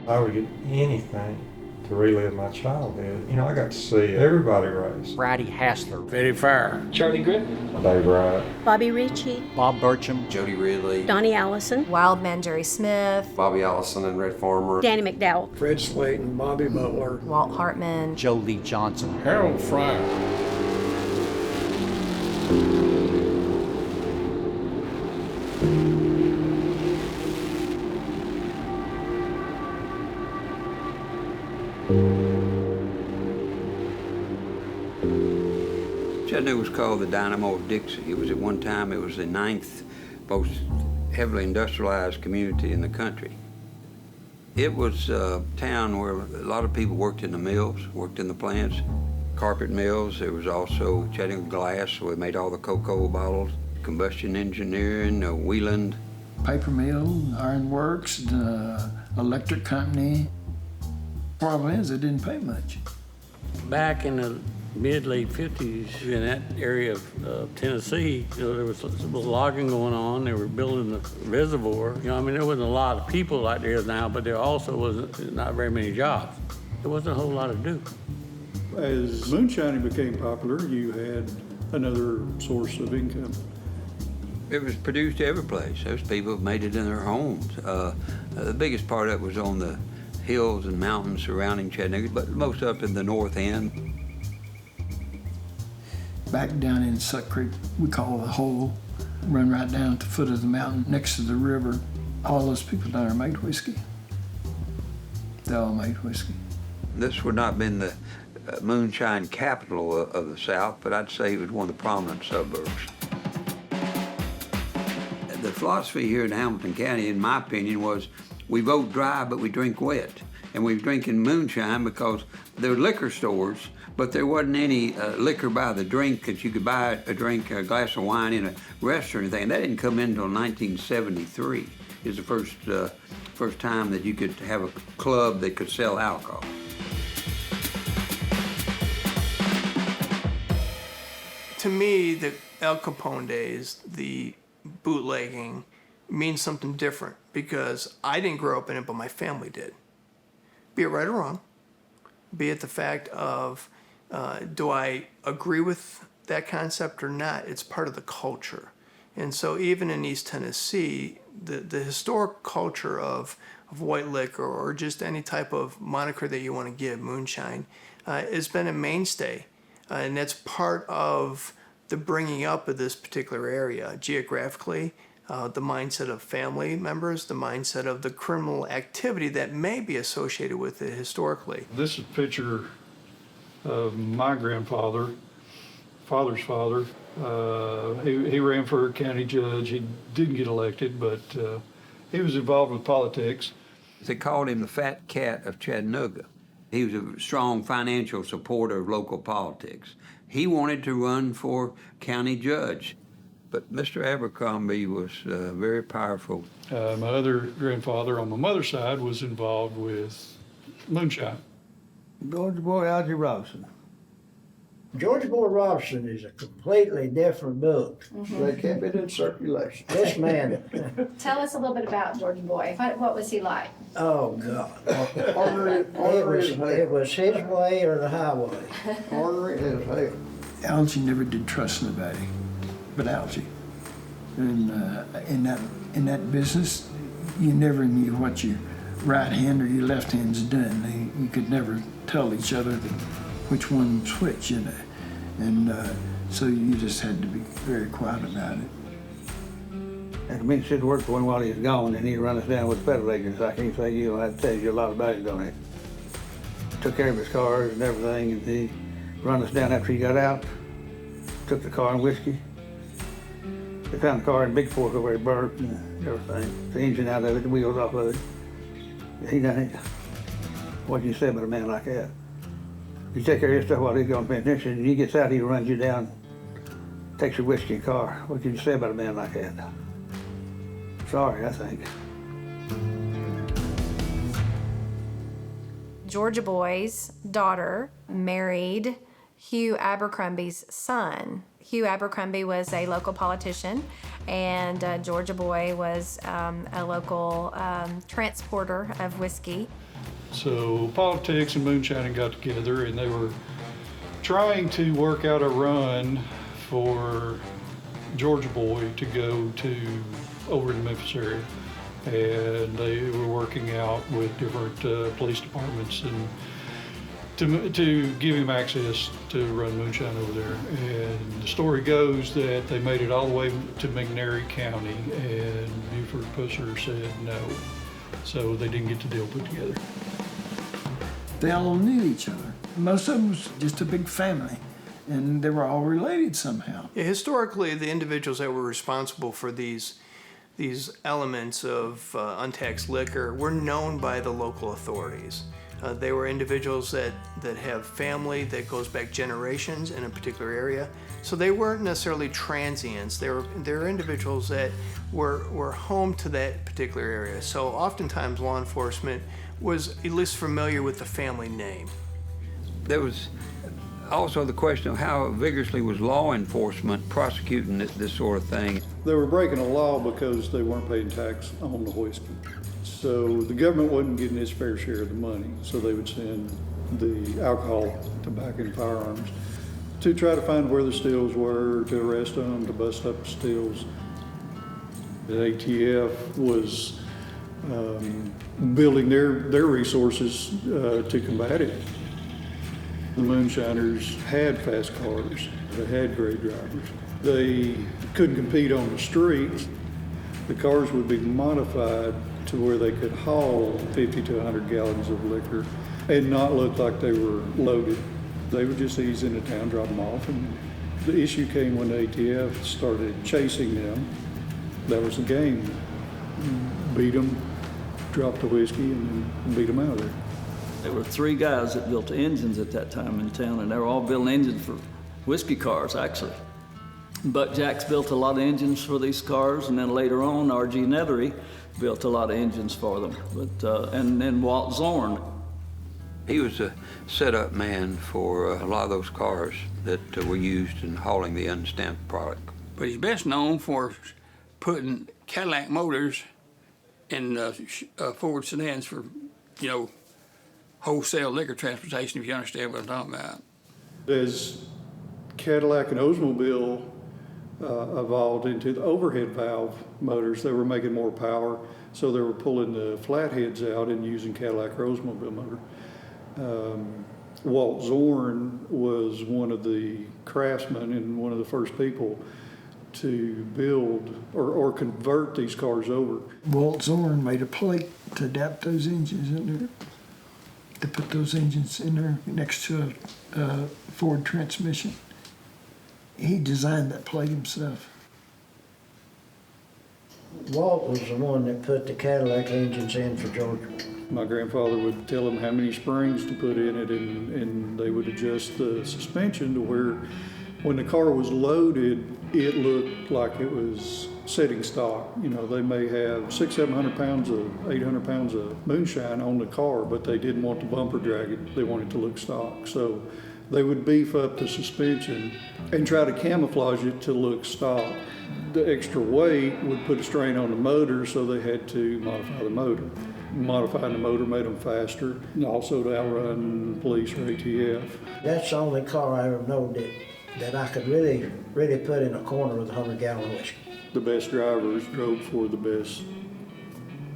I would get anything to relive my childhood. You know, I got to see everybody race. Brady Hassler, Very Fair, Charlie Griffin, Dave Wright, Bobby Ritchie, Bob Burcham, Jody Ridley, Donnie Allison, Wildman Jerry Smith, Bobby Allison and Red Farmer, Danny McDowell, Fred Slayton, Bobby Butler, Walt Hartman, Joe Lee Johnson, Harold Fryer. Chattanooga was called the Dynamo of Dixie. It was at one time, it was the 9th most heavily industrialized community in the country. It was a town where a lot of people worked in the mills, worked in the plants, carpet mills. There was also Chattanooga Glass, where they made all the cocoa bottles, combustion engineering, Wheeland. Paper mill, iron works, the electric company. Problem is, it didn't pay much. Back in the mid-late 50s, in that area of Tennessee, there was logging going on. They were building the reservoir. I mean, there wasn't a lot of people like there is now, but there also wasn't not very many jobs. There wasn't a whole lot to do. As moonshining became popular, you had another source of income. It was produced every place. Those people made it in their homes. The biggest part of it was on the hills and mountains surrounding Chattanooga, but most up in the north end. Back down in Suck Creek, we call the hole, run right down to the foot of the mountain next to the river. All those people down there made whiskey. They all made whiskey. This would not have been the moonshine capital of the South, but I'd say it was one of the prominent suburbs. The philosophy here in Hamilton County, in my opinion, was we vote dry, but we drink wet. And we were drinking moonshine because there were liquor stores, but there wasn't any liquor by the drink that you could buy a glass of wine in a restaurant or anything. And that didn't come in until 1973. It was the first time that you could have a club that could sell alcohol. To me, the El Capone days, the bootlegging, means something different because I didn't grow up in it, but my family did. Be it right or wrong, be it the fact of do I agree with that concept or not, it's part of the culture. And so even in East Tennessee, the historic culture of white liquor or just any type of moniker that you want to give, moonshine, has been a mainstay. And that's part of the bringing up of this particular area geographically, the mindset of family members, the mindset of the criminal activity that may be associated with it historically. This is a picture of my grandfather, father's father. He ran for county judge. He didn't get elected, but he was involved with politics. They called him the Fat Cat of Chattanooga. He was a strong financial supporter of local politics. He wanted to run for county judge, but Mr. Abercrombie was very powerful. My other grandfather on my mother's side was involved with moonshine. Georgia Boy Algie Robinson. Georgia Boy Robinson is a completely different book. They kept it in circulation. This man. Tell us a little bit about Georgia Boy. What was he like? Oh, God. It was his way or the highway. Ornery as hell. Algie never did trust nobody but Algie. And in that business, you never knew what your right hand or your left hand's doing. You could never tell each other which one was which, you know. And so you just had to be very quiet about it. And me and Sid worked for him while he was gone, and he'd run us down with federal agents. I can't say you, I'd tell you a lot about it, don't I? Took care of his cars and everything, and he run us down after he got out. Took the car and whiskey. They found the car in Big Fork over there, burnt and everything. The engine out of it, the wheels off of it. He done it. What can you say about a man like that? You take care of your stuff while he's gone paying attention, and he gets out, he runs you down, takes your whiskey and car. What can you say about a man like that? Sorry, I think. Georgia Boy's daughter married Hugh Abercrombie's son. Hugh Abercrombie was a local politician, and Georgia Boy was a local transporter of whiskey. So politics and moonshining got together, and they were trying to work out a run for Georgia Boy to go to over in the Memphis area. And they were working out with different police departments and to give him access to run moonshine over there. And the story goes that they made it all the way to McNairy County, and Buford Pusher said no. So they didn't get the deal put together. They all knew each other. Most of them was just a big family, and they were all related somehow. Yeah, historically, the individuals that were responsible for these elements of untaxed liquor were known by the local authorities. They were individuals that have family that goes back generations in a particular area. So they weren't necessarily transients. They were individuals that were home to that particular area. So oftentimes law enforcement was at least familiar with the family name. There was also the question of how vigorously was law enforcement prosecuting this sort of thing. They were breaking a law because they weren't paying tax on the whiskey. So the government wasn't getting its fair share of the money, so they would send the alcohol, tobacco, and firearms to try to find where the stills were, to arrest them, to bust up the stills. The ATF was building their resources to combat it. The moonshiners had fast cars, they had great drivers. They couldn't compete on the streets. The cars would be modified to where they could haul 50 to 100 gallons of liquor and not look like they were loaded. They would just ease into town, drop them off, and the issue came when the ATF started chasing them. That was the game. Beat them, drop the whiskey, and then beat them out of there. There were 3 guys that built engines at that time in town, and they were all building engines for whiskey cars, actually. Buck Jacks built a lot of engines for these cars, and then later on, R.G. Nethery built a lot of engines for them. But and then Walt Zorn. He was a setup man for a lot of those cars that were used in hauling the unstamped product. But he's best known for putting Cadillac motors in Ford sedans for, wholesale liquor transportation, if you understand what I'm talking about. As Cadillac and Oldsmobile evolved into the overhead valve motors, they were making more power, so they were pulling the flatheads out and using Cadillac or Oldsmobile motor. Walt Zorn was one of the craftsmen and one of the first people to build or convert these cars over. Walt Zorn made a plate to adapt those engines in there. To put those engines in there next to a Ford transmission. He designed that plate himself. Walt was the one that put the Cadillac engines in for Georgia. My grandfather would tell them how many springs to put in it, and they would adjust the suspension to where when the car was loaded, it looked like it was setting stock. They may have 600-700 pounds of 800 pounds of moonshine on the car, but they didn't want the bumper drag it. They wanted it to look stock. So they would beef up the suspension and try to camouflage it to look stock. The extra weight would put a strain on the motor, so they had to modify the motor. Modifying the motor made them faster, and also to outrun police or ATF. That's the only car I ever know that I could really put in a corner with 100-gallon whiskey. The best drivers drove for the best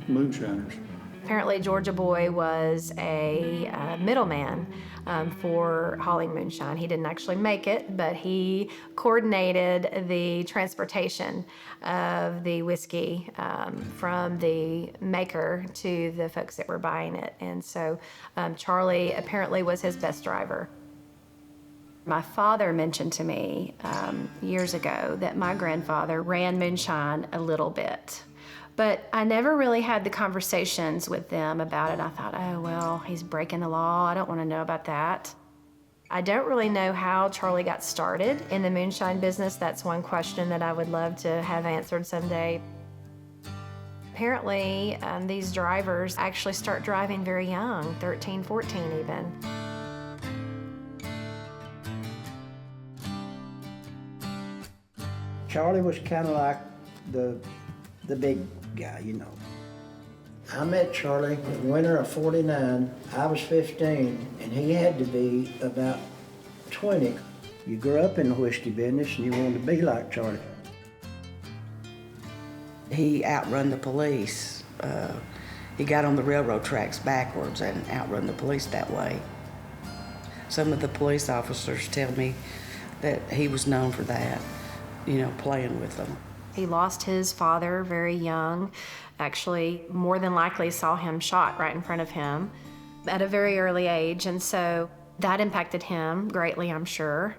moonshiners. Apparently, Georgia Boy was a middleman for hauling moonshine. He didn't actually make it, but he coordinated the transportation of the whiskey from the maker to the folks that were buying it. And so Charlie apparently was his best driver. My father mentioned to me years ago that my grandfather ran moonshine a little bit. But I never really had the conversations with them about it. I thought, oh, well, he's breaking the law. I don't want to know about that. I don't really know how Charlie got started in the moonshine business. That's one question that I would love to have answered someday. Apparently, these drivers actually start driving very young, 13, 14 even. Charlie was kind of like the big guy, I met Charlie in the winter of '49. I was 15, and he had to be about 20. You grew up in the whiskey business, and you wanted to be like Charlie. He outrun the police. He got on the railroad tracks backwards and outrun the police that way. Some of the police officers tell me that he was known for that, you know, playing with them. He lost his father very young. Actually, more than likely saw him shot right in front of him at a very early age, and so that impacted him greatly, I'm sure.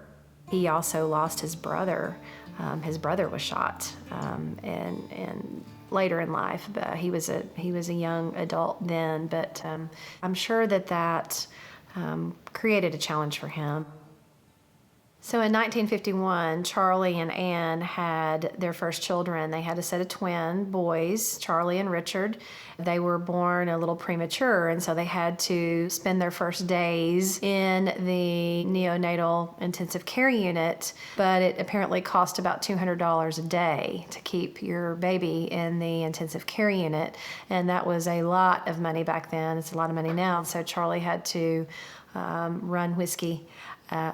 He also lost his brother. His brother was shot, and later in life, but he was a young adult then. But I'm sure that created a challenge for him. So in 1951, Charlie and Ann had their first children. They had a set of twin boys, Charlie and Richard. They were born a little premature, and so they had to spend their first days in the neonatal intensive care unit, but it apparently cost about $200 a day to keep your baby in the intensive care unit, and that was a lot of money back then. It's a lot of money now. So Charlie had to run whiskey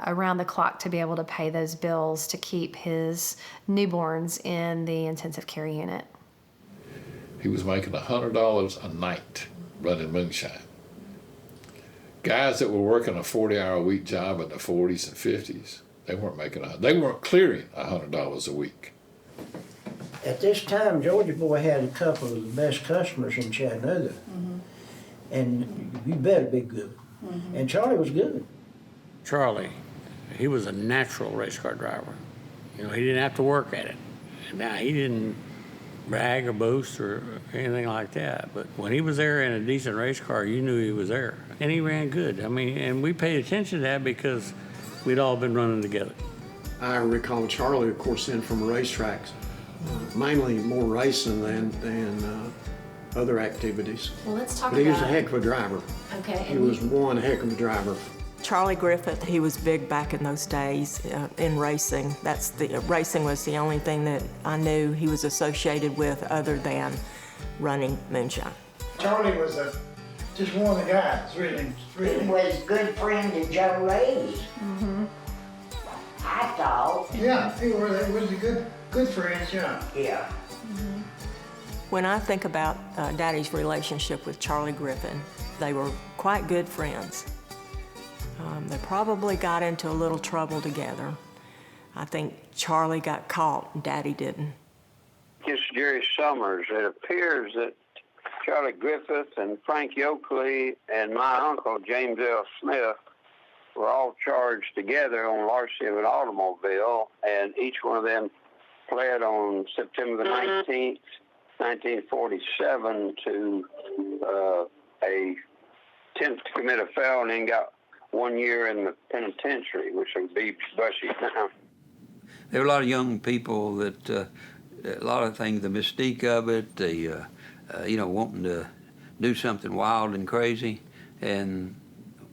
around the clock to be able to pay those bills to keep his newborns in the intensive care unit. He was making $100 a night running moonshine. Guys that were working a 40-hour-a-week job in the 40s and 50s, they weren't clearing $100 a week. At this time, Georgia Boy had a couple of the best customers in Chattanooga. And you better be good. And Charlie was good. Charlie, he was a natural race car driver. You know, he didn't have to work at it. Now, he didn't brag or boast or anything like that, but when he was there in a decent race car, you knew he was there. And he ran good. I mean, and we paid attention to that because we'd all been running together. I recall Charlie, of course, in from racetracks, mainly more racing than other activities. Well, let's talk But he was a about- heck of a driver. Okay. He was one heck of a driver. Charlie Griffith, he was big back in those days in racing. Racing was the only thing that I knew he was associated with other than running moonshine. Charlie was just one of the guys, really. He was good friend to Joe Ray's. I thought. Yeah, he was a good friends, yeah. Yeah. When I think about Daddy's relationship with Charlie Griffin, they were quite good friends. They probably got into a little trouble together. I think Charlie got caught and Daddy didn't. It's Jerry Summers. It appears that Charlie Griffith and Frank Yoakley and my uncle, James L. Smith, were all charged together on larceny of an automobile, and each one of them pled on September the 19th, 1947 to attempt to commit a felony and got 1 year in the penitentiary, which would be Bushy now. There were a lot of young people that, a lot of things, the mystique of it, the, wanting to do something wild and crazy, and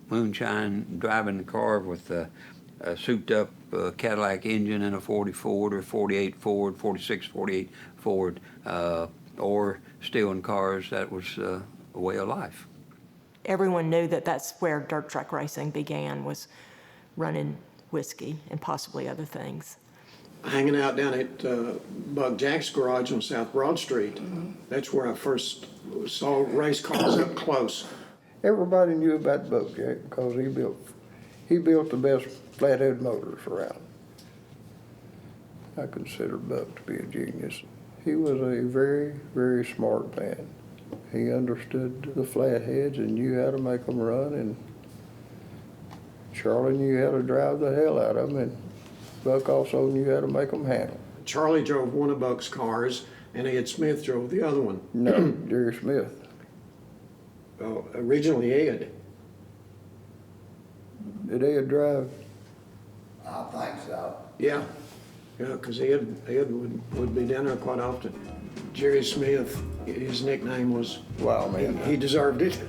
moonshine, driving the car with a souped-up Cadillac engine and a 40 Ford or 48 Ford, 46, 48 Ford, or stealing cars. That was a way of life. Everyone knew that that's where dirt track racing began, was running whiskey and possibly other things. Hanging out down at Bug Jack's garage on South Broad Street, that's where I first saw race cars up close. Everybody knew about Bug Jack because he built the best flathead motors around. I consider Buck to be a genius. He was a very, very smart man. He understood the flatheads and knew how to make them run, and Charlie knew how to drive the hell out of them, and Buck also knew how to make them handle. Charlie drove one of Buck's cars, and Ed Smith drove the other one. No, Jerry Smith. Oh, originally Ed. Did Ed drive? I think so. Yeah, because Ed would be down there quite often. Jerry Smith, his nickname was Wild Man. He deserved it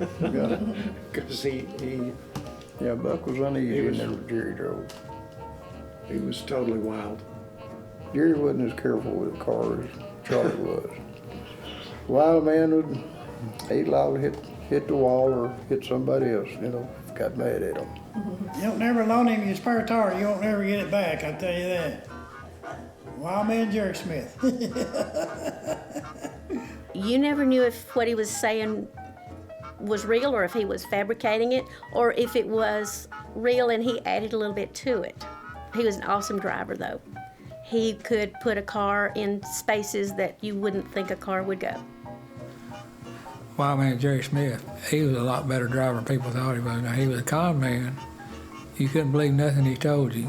because Yeah, Buck was uneasy whenever Jerry drove. He was totally wild. Jerry wasn't as careful with cars as Charlie was. Wild Man He'd likely hit the wall or hit somebody else, got mad at him. You don't never loan him your spare tire, you won't never get it back, I tell you that. Wild man Jerry Smith. You never knew if what he was saying was real or if he was fabricating it or if it was real and he added a little bit to it. He was an awesome driver though. He could put a car in spaces that you wouldn't think a car would go. Wild man Jerry Smith, he was a lot better driver than people thought he was. Now, he was a con man. You couldn't believe nothing he told you.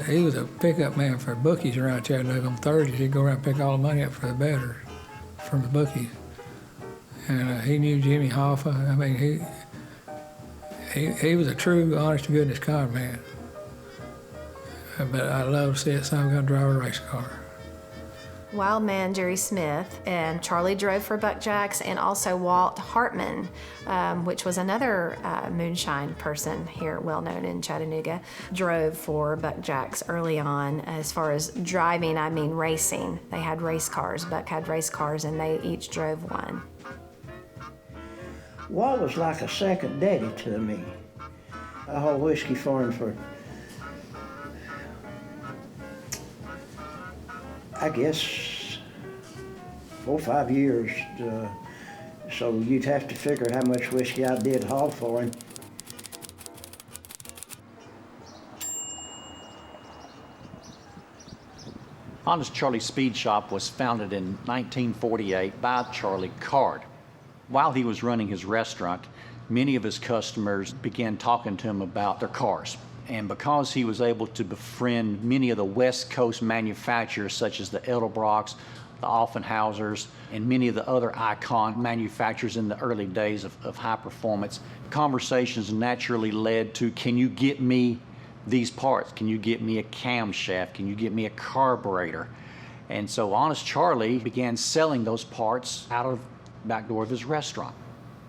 He was a pickup man for bookies around Chattanooga on Thursdays. He'd go around and pick all the money up for the bettors from the bookies. And he knew Jimmy Hoffa. I mean, he was a true, honest-to-goodness con man. But I love to see it some gonna drive a race car. Wild man Jerry Smith and Charlie drove for Buck Jacks, and also Walt Hartman, which was another moonshine person here, well known in Chattanooga, drove for Buck Jacks early on. As far as driving, I mean racing. They had race cars. Buck had race cars, and they each drove one. Walt was like a second daddy to me. I hauled whiskey for him for, I guess, 4 or 5 years. So you'd have to figure how much whiskey I did haul for him. Honest Charlie Speed Shop was founded in 1948 by Charlie Card. While he was running his restaurant, many of his customers began talking to him about their cars. And because he was able to befriend many of the West Coast manufacturers, such as the Edelbrocks, the Offenhausers, and many of the other icon manufacturers in the early days of high performance, conversations naturally led to, can you get me these parts? Can you get me a camshaft? Can you get me a carburetor? And so Honest Charlie began selling those parts out of the back door of his restaurant.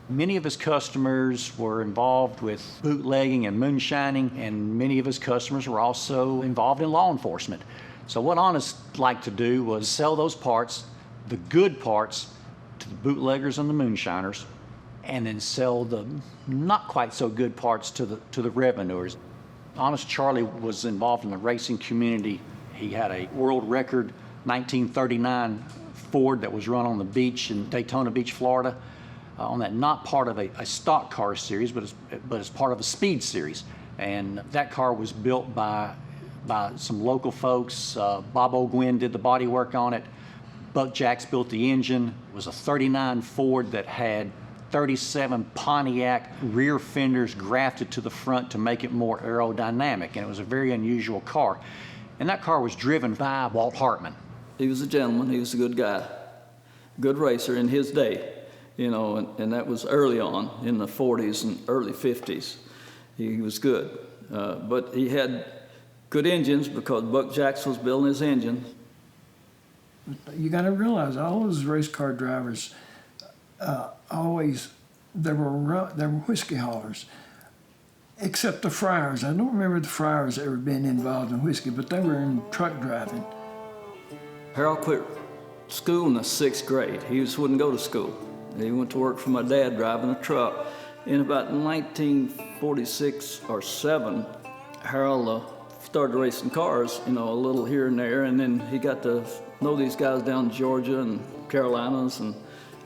Many of his customers were involved with bootlegging and moonshining, and many of his customers were also involved in law enforcement. So what Honest liked to do was sell those parts, the good parts, to the bootleggers and the moonshiners, and then sell the not quite so good parts to the revenuers. Honest Charlie was involved in the racing community. He had a world record 1939 Ford that was run on the beach in Daytona Beach, Florida. On that, not part of a stock car series, but as part of a speed series. And that car was built by some local folks. Bob O'Gwin did the body work on it. Buck Jacks built the engine. It was a 39 Ford that had 37 Pontiac rear fenders grafted to the front to make it more aerodynamic. And it was a very unusual car. And that car was driven by Walt Hartman. He was a gentleman. He was a good guy, good racer in his day. You know, and that was early on in the 40s and early 50s. He was good. But he had good engines because Buck Jacks was building his engine. You got to realize all those race car drivers they were whiskey haulers, except the Friars. I don't remember the Friars ever being involved in whiskey, but they were in truck driving. Harold quit school in the 6th grade. He just wouldn't go to school. He went to work for my dad driving a truck. In about 1946 or 7, Harold started racing cars, you know, a little here and there, and then he got to know these guys down in Georgia and Carolinas and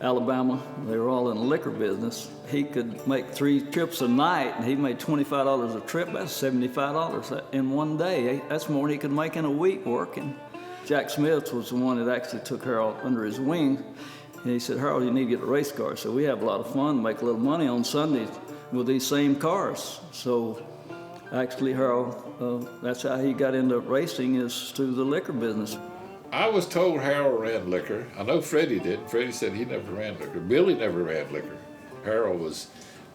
Alabama. They were all in the liquor business. He could make 3 trips a night, and he made $25 a trip. That's $75 in one day. That's more than he could make in a week working. Jack Smith was the one that actually took Harold under his wing. And he said, Harold, you need to get a race car. So we have a lot of fun, make a little money on Sundays with these same cars. So actually, Harold, that's how he got into racing, is through the liquor business. I was told Harold ran liquor. I know Freddie did. Freddie said he never ran liquor. Billy never ran liquor. Harold was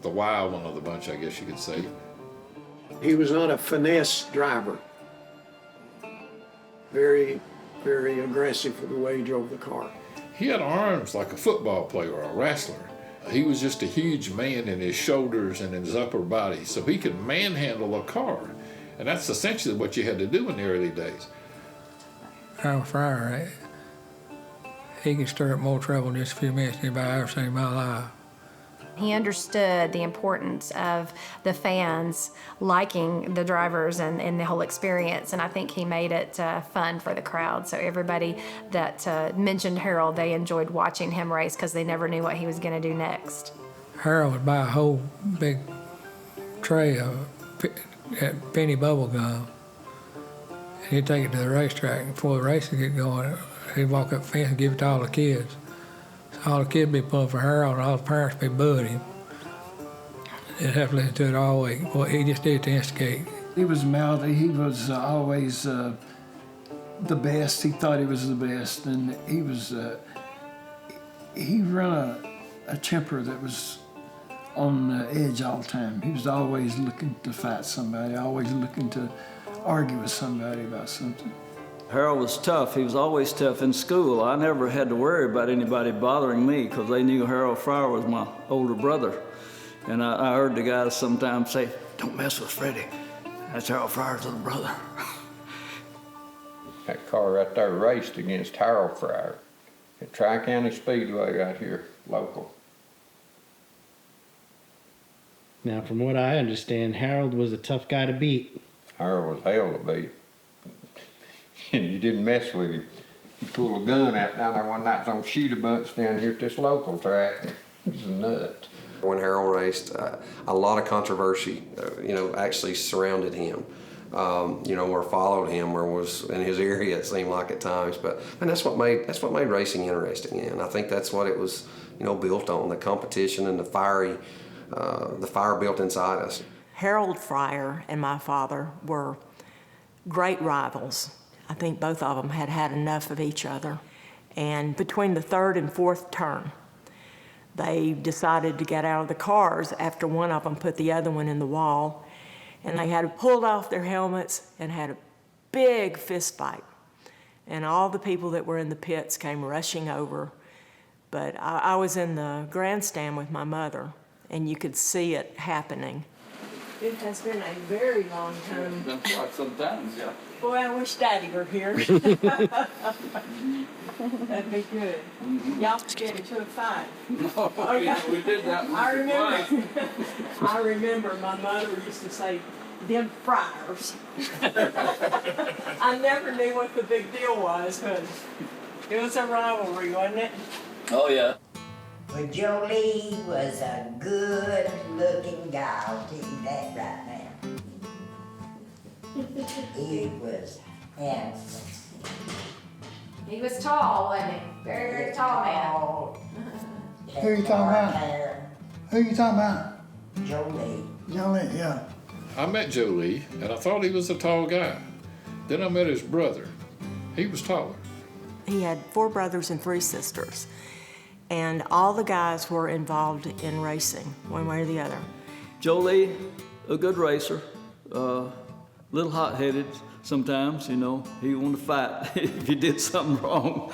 the wild one of the bunch, I guess you could say. He was not a finesse driver. Very, very aggressive for the way he drove the car. He had arms like a football player or a wrestler. He was just a huge man in his shoulders and in his upper body, so he could manhandle a car. And that's essentially what you had to do in the early days. Harold Fryer, he can stir up more trouble in just a few minutes than anybody I've ever seen in my life. He understood the importance of the fans liking the drivers and the whole experience, and I think he made it fun for the crowd. So everybody that mentioned Harold, they enjoyed watching him race because they never knew what he was going to do next. Harold would buy a whole big tray of penny bubble gum, and he'd take it to the racetrack. And before the race would get going, he'd walk up the fence and give it to all the kids. All the kids be pulling for Harold, and all the parents be booing him. They'd have to listen to it all week. Well, he just did it to instigate. He was mouthy. He was always the best. He thought he was the best, and he was. He ran a temper that was on the edge all the time. He was always looking to fight somebody, always looking to argue with somebody about something. Harold was tough. He was always tough in school. I never had to worry about anybody bothering me because they knew Harold Fryer was my older brother. And I heard the guys sometimes say, "Don't mess with Freddie. That's Harold Fryer's little brother." That car right there raced against Harold Fryer at Tri-County Speedway right here, local. Now, from what I understand, Harold was a tough guy to beat. Harold was hell to beat. And you didn't mess with him. You pull a gun out down there one night, don't shoot a bunch down here at this local track. He's a nut. When Harold raced, a lot of controversy, actually surrounded him. Or followed him, or was in his area. It seemed like at times, and that's what made racing interesting. And I think that's what it was, built on, the competition and the fire built inside us. Harold Fryer and my father were great rivals. I think both of them had enough of each other. And between the third and fourth turn, they decided to get out of the cars after one of them put the other one in the wall. And they had pulled off their helmets and had a big fist fight. And all the people that were in the pits came rushing over. But I was in the grandstand with my mother, and you could see it happening. It has been a very long time. Been quite some time, yeah. Boy, I wish Daddy were here. That'd be good. Y'all could get into a fight. No, we did that. I remember my mother used to say, "Them Fryers." I never knew what the big deal was, but it was a rivalry, wasn't it? Oh, yeah. Well, Jolie was a good-looking guy, I'll tell you that right now. He was handsome. He was tall, wasn't he? Very, very tall man. Who you talking about? Who you talking about? Jolie. Jolie, yeah. I met Jolie, and I thought he was a tall guy. Then I met his brother. He was taller. He had 4 brothers and 3 sisters, and all the guys were involved in racing, one way or the other. Jolie, a good racer, little hot-headed sometimes, he wanted to fight if you did something wrong.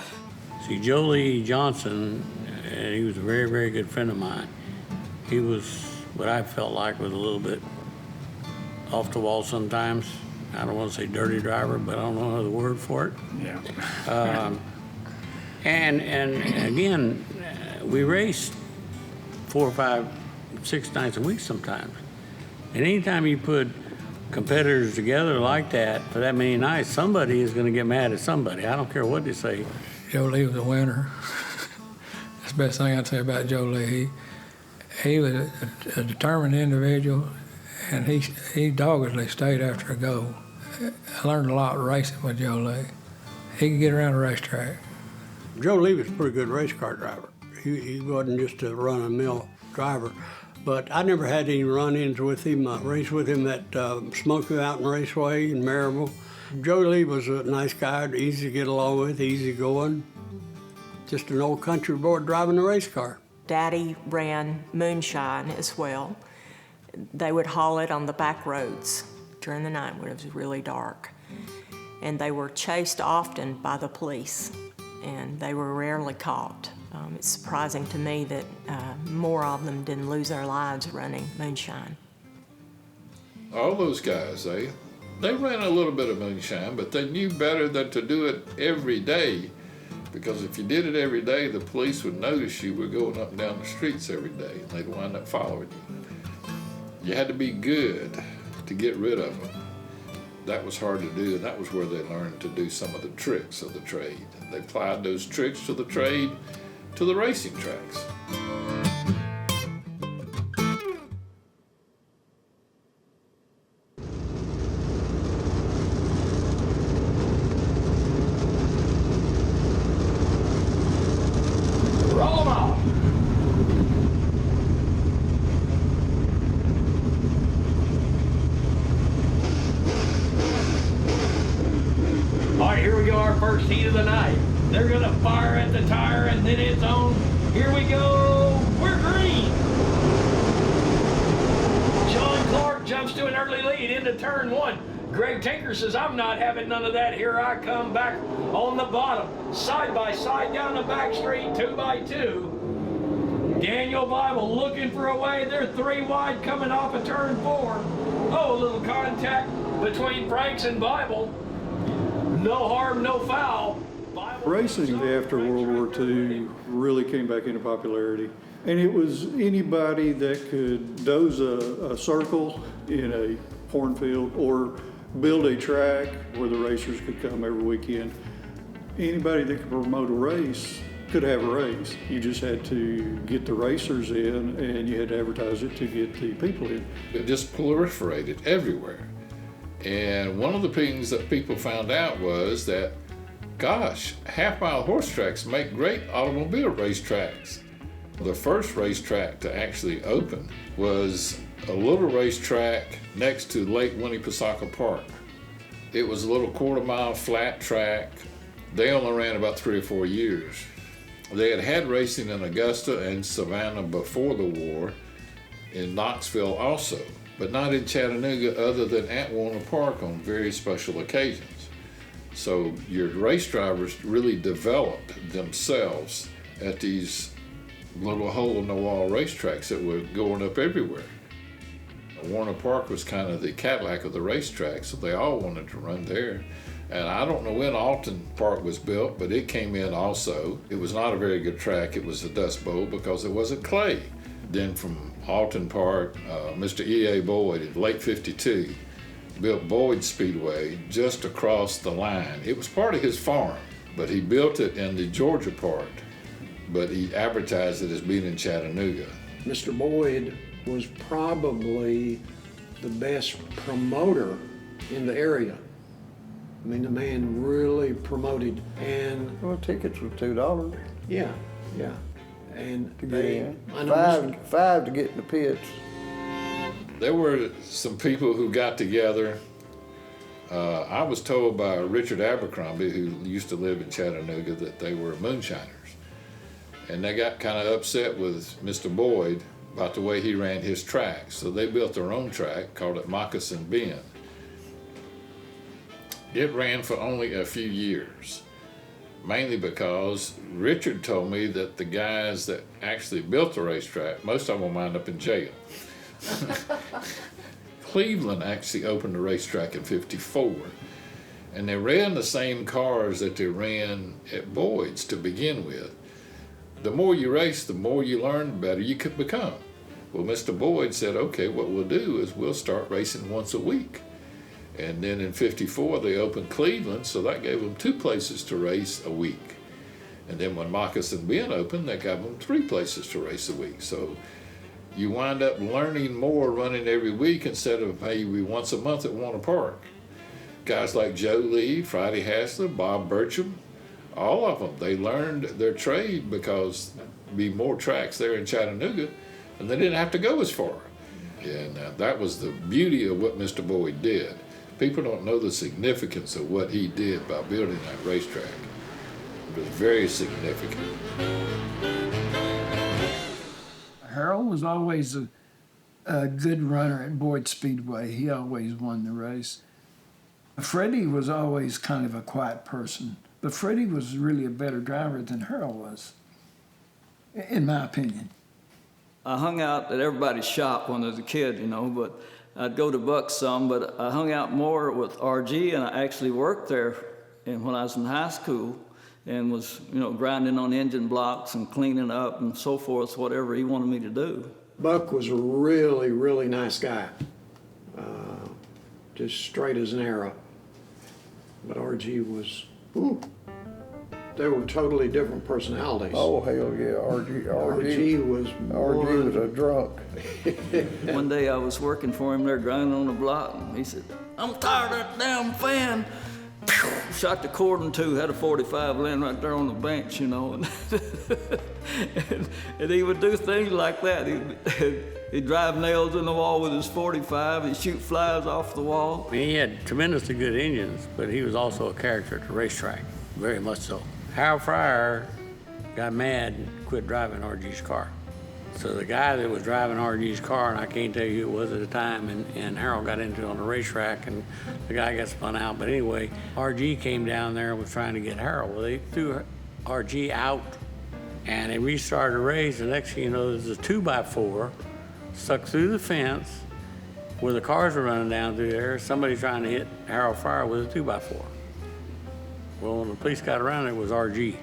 See, Jolie Johnson, he was a very, very good friend of mine. He was what I felt like was a little bit off the wall sometimes. I don't want to say dirty driver, but I don't know another word for it. Yeah. And again, we raced 4, 5, 6 nights a week sometimes. And anytime you put competitors together like that for that many nights, somebody is going to get mad at somebody. I don't care what they say. Jolie was a winner. That's the best thing I'd say about Jolie. He was a determined individual, and he doggedly stayed after a goal. I learned a lot racing with Jolie. He could get around the racetrack. Jolie was a pretty good race car driver. He wasn't just a run-of-the-mill driver. But I never had any run-ins with him. I raced with him at Smoky Mountain Raceway in Maryville. Jolie was a nice guy, easy to get along with, easy going. Just an old country boy driving a race car. Daddy ran moonshine as well. They would haul it on the back roads during the night when it was really dark. And they were chased often by the police, and they were rarely caught. It's surprising to me that more of them didn't lose their lives running moonshine. All those guys, they ran a little bit of moonshine, but they knew better than to do it every day because if you did it every day, the police would notice you were going up and down the streets every day, and they'd wind up following you. You had to be good to get rid of them. That was hard to do, and that was where they learned to do some of the tricks of the trade. They applied those tricks to the trade to the racing tracks. Roll them off. All right, here we go, our first heat of the night. They're gonna fire at the tire and then it's on. Here we go, we're green. John Clark jumps to an early lead into turn one. Greg Tinker says, I'm not having none of that. Here I come back on the bottom. Side by side down the back straight, 2x2. Daniel Bible looking for a way. They're 3 wide coming off of turn 4. Oh, a little contact between Franks and Bible. No harm, no foul. Racing after World War II really came back into popularity. And it was anybody that could doze a circle in a cornfield or build a track where the racers could come every weekend. Anybody that could promote a race could have a race. You just had to get the racers in and you had to advertise it to get the people in. It just proliferated everywhere. And one of the things that people found out was that, gosh, half-mile horse tracks make great automobile racetracks. The first racetrack to actually open was a little racetrack next to Lake Winnipesaukee Park. It was a little quarter-mile flat track. They only ran about 3 or 4 years. They had had racing in Augusta and Savannah before the war, in Knoxville also, but not in Chattanooga other than at Warner Park on very special occasions. So your race drivers really developed themselves at these little hole-in-the-wall racetracks that were going up everywhere. Warner Park was kind of the Cadillac of the racetrack, so they all wanted to run there. And I don't know when Alton Park was built, but it came in also. It was not a very good track. It was a dust bowl because it wasn't clay. Then from Alton Park, Mr. E.A. Boyd in late '52 built Boyd Speedway just across the line. It was part of his farm, but he built it in the Georgia part, but he advertised it as being in Chattanooga. Mr. Boyd was probably the best promoter in the area. I mean, the man really promoted, and well, tickets were $2. yeah. And To they, get in. I know Five to get in the pits. There were some people who got together. I was told by Richard Abercrombie, who used to live in Chattanooga, that they were moonshiners. And they got kind of upset with Mr. Boyd about the way he ran his track. So they built their own track, called it Moccasin Bend. It ran for only a few years, mainly because Richard told me that the guys that actually built the racetrack, most of them will wind up in jail. Cleveland actually opened the racetrack in '54, and they ran the same cars that they ran at Boyd's to begin with. The more you race, the more you learn, the better you could become. Well, Mr. Boyd said, okay, what we'll do is we'll start racing once a week. And then in '54, they opened Cleveland, so that gave them 2 places to race a week. And then when Moccasin Bend opened, that gave them 3 places to race a week. So you wind up learning more running every week instead of maybe once a month at Warner Park. Guys like Joe Lee, Friday Hassler, Bob Burcham, all of them, they learned their trade because there'd be more tracks there in Chattanooga, and they didn't have to go as far. And that was the beauty of what Mr. Boyd did. People don't know the significance of what he did by building that racetrack. It was very significant. Harold was always a good runner at Boyd Speedway. He always won the race. Freddie was always kind of a quiet person, but Freddie was really a better driver than Harold was, in my opinion. I hung out at everybody's shop when I was a kid, you know, but I'd go to Buck some, but I hung out more with RG, and I actually worked there when I was in high school. and was, grinding on engine blocks and cleaning up and so forth, whatever he wanted me to do. Buck was a really, really nice guy. Just straight as an arrow. But RG was, they were totally different personalities. Oh, hell yeah, RG was a drunk. One day I was working for him there, grinding on the block, and he said, "I'm tired of that damn fan." Shot the cord in two, had a 45 laying right there on the bench, and he would do things like that. He'd drive nails in the wall with his 45, he'd shoot flies off the wall. He had tremendously good engines, but he was also a character at the racetrack, very much so. Harold Fryer got mad and quit driving RG's car. So the guy that was driving RG's car, and I can't tell you who it was at the time, and Harold got into it on the racetrack, and the guy got spun out. But anyway, RG came down there and was trying to get Harold. Well, they threw RG out, and they restarted the race. The next thing you know, there's a 2x4 stuck through the fence where the cars were running down through there. Somebody trying to hit Harold Fryer with a 2x4. Well, when the police got around, it was RG.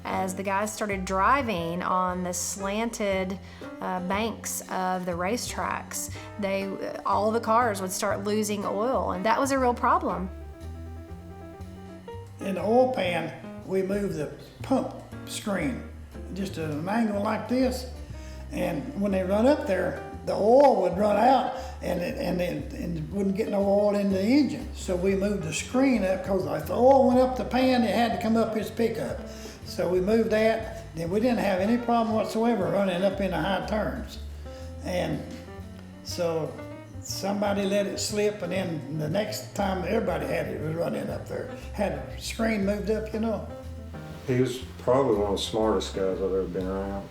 As the guys started driving on the slanted banks of the racetracks, all the cars would start losing oil, and that was a real problem. In the oil pan, we moved the pump screen just at an angle like this, and when they run up there, the oil would run out and wouldn't get no oil in the engine. So we moved the screen up, because if the oil went up the pan, it had to come up his pickup. So we moved that, then we didn't have any problem whatsoever running up in the high turns. And so somebody let it slip, and then the next time everybody had it was running up there. Had the screen moved up, He was probably one of the smartest guys I've ever been around.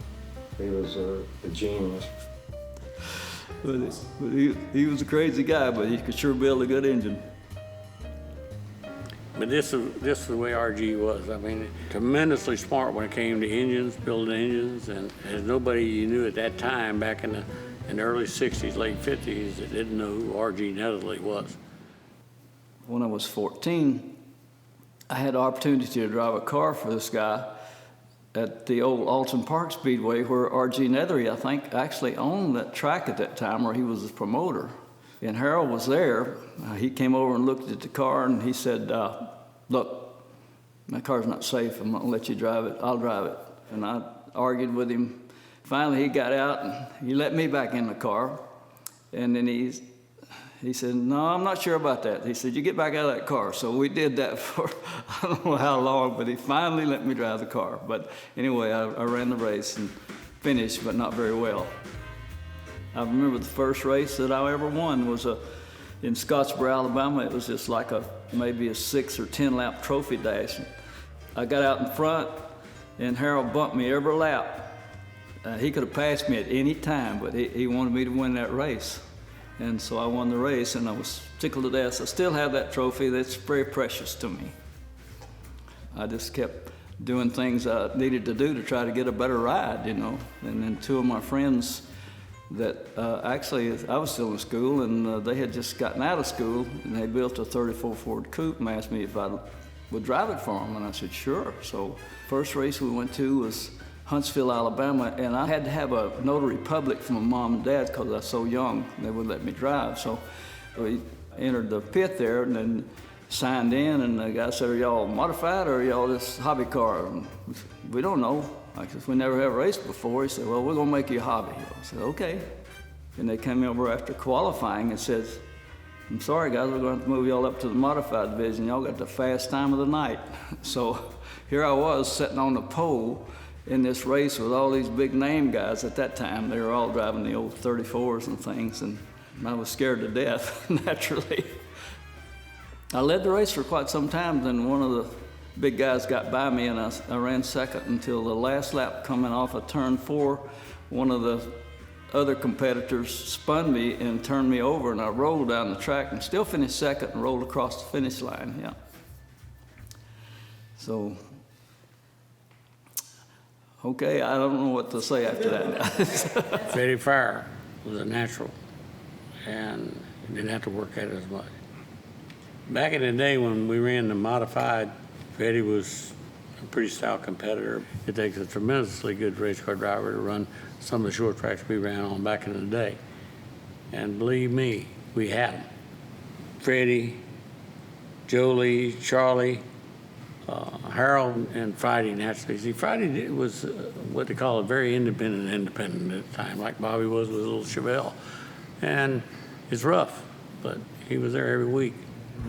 He was a genius. But he was a crazy guy, but he could sure build a good engine. But this is the way RG was. I mean, tremendously smart when it came to engines, building engines, and there's nobody you knew at that time back in the early 60s, late 50s that didn't know who RG Netherly was. When I was 14, I had the opportunity to drive a car for this guy at the old Alton Park Speedway, where RG Nethery, I think, actually owned that track at that time, where he was the promoter. And Harold was there. He came over and looked at the car, and he said, "Look, my car's not safe. I'm not gonna let you drive it. I'll drive it." And I argued with him. Finally, he got out, and he let me back in the car. And then he said, "No, I'm not sure about that." He said, "You get back out of that car." So we did that for I don't know how long, but he finally let me drive the car. But anyway, I ran the race and finished, but not very well. I remember the first race that I ever won was in Scottsboro, Alabama. It was just like maybe a 6 or 10 lap trophy dash. I got out in front, and Harold bumped me every lap. He could have passed me at any time, but he wanted me to win that race. And so I won the race, and I was tickled to death. I still have that trophy. That's very precious to me. I just kept doing things I needed to do to try to get a better ride, And then two of my friends that actually, I was still in school, and they had just gotten out of school, and they built a 34 Ford Coupe and asked me if I would drive it for them, and I said, sure. So first race we went to was Huntsville, Alabama, and I had to have a notary public from my mom and dad because I was so young, they would let me drive. So we entered the pit there and then signed in, and the guy said, "Are y'all modified or are y'all this hobby car?" And we said, "We don't know." I said, "We never have raced before." He said, "Well, we're gonna make you a hobby." I said, "Okay." And they came over after qualifying and said, "I'm sorry guys, we're gonna have to move y'all up to the modified division. Y'all got the fast time of the night." So here I was sitting on the pole in this race with all these big name guys at that time. They were all driving the old 34s and things, and I was scared to death, naturally. I led the race for quite some time, then one of the big guys got by me, and I ran second until the last lap coming off of turn 4. One of the other competitors spun me and turned me over, and I rolled down the track and still finished second and rolled across the finish line, yeah. So, okay, I don't know what to say after that. Freddie Fryer was a natural, and he didn't have to work at it as much. Back in the day when we ran the modified, Freddie was a pretty stout competitor. It takes a tremendously good race car driver to run some of the short tracks we ran on back in the day. And believe me, we had them. Freddie, Jolie, Charlie, Harold, and Friday, naturally. See, Friday was what they call a very independent at the time, like Bobby was with little Chevelle. And it's rough, but he was there every week.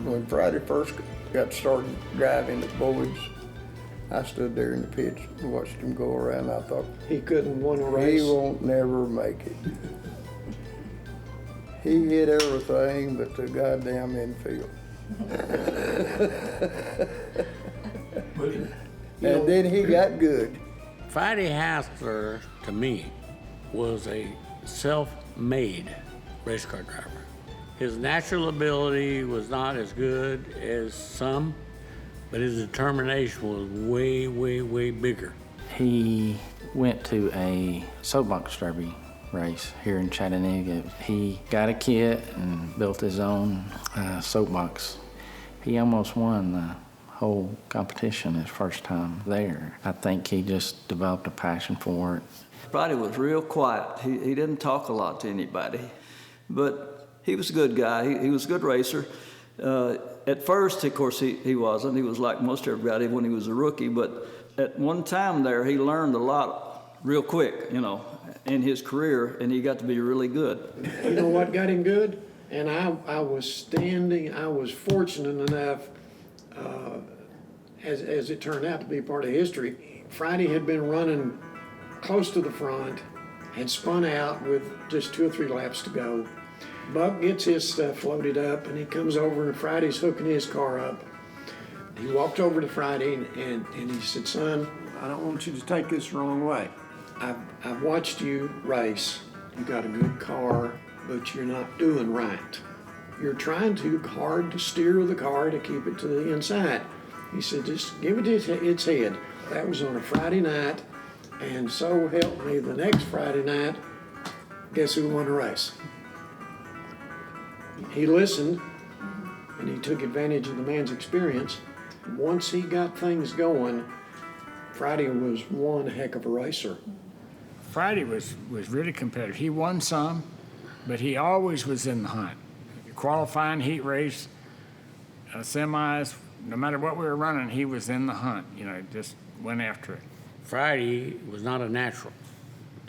When Friday first got started driving the boys, I stood there in the pits and watched him go around. I thought, He couldn't win a race. he won't never make it. He hit everything but the goddamn infield. And then he got good. Friday Hassler, to me, was a self-made race car driver. His natural ability was not as good as some, but his determination was way, way, way bigger. He went to a soapbox derby race here in Chattanooga. He got a kit and built his own soapbox. He almost won the whole competition his first time there. I think he just developed a passion for it. Friday was real quiet. He didn't talk a lot to anybody, but he was a good guy. He was a good racer. At first, of course, he wasn't. He was like most everybody when he was a rookie, but at one time there, he learned a lot real quick, in his career, and he got to be really good. You know what got him good? And I was fortunate enough, as it turned out to be part of history. Friday had been running close to the front, had spun out with just 2 or 3 laps to go. Buck gets his stuff loaded up, and he comes over, and Friday's hooking his car up. He walked over to Friday, and he said, "Son, I don't want you to take this the wrong way. I've watched you race. You got a good car, but you're not doing right. You're trying too hard to steer the car to keep it to the inside." He said, "Just give it its head." That was on a Friday night, and so help me, the next Friday night, guess who won the race? He listened, and he took advantage of the man's experience. Once he got things going, Friday was one heck of a racer. Friday was really competitive. He won some, but he always was in the hunt. Qualifying, heat race, semis, no matter what we were running, he was in the hunt. Just went after it. Friday was not a natural.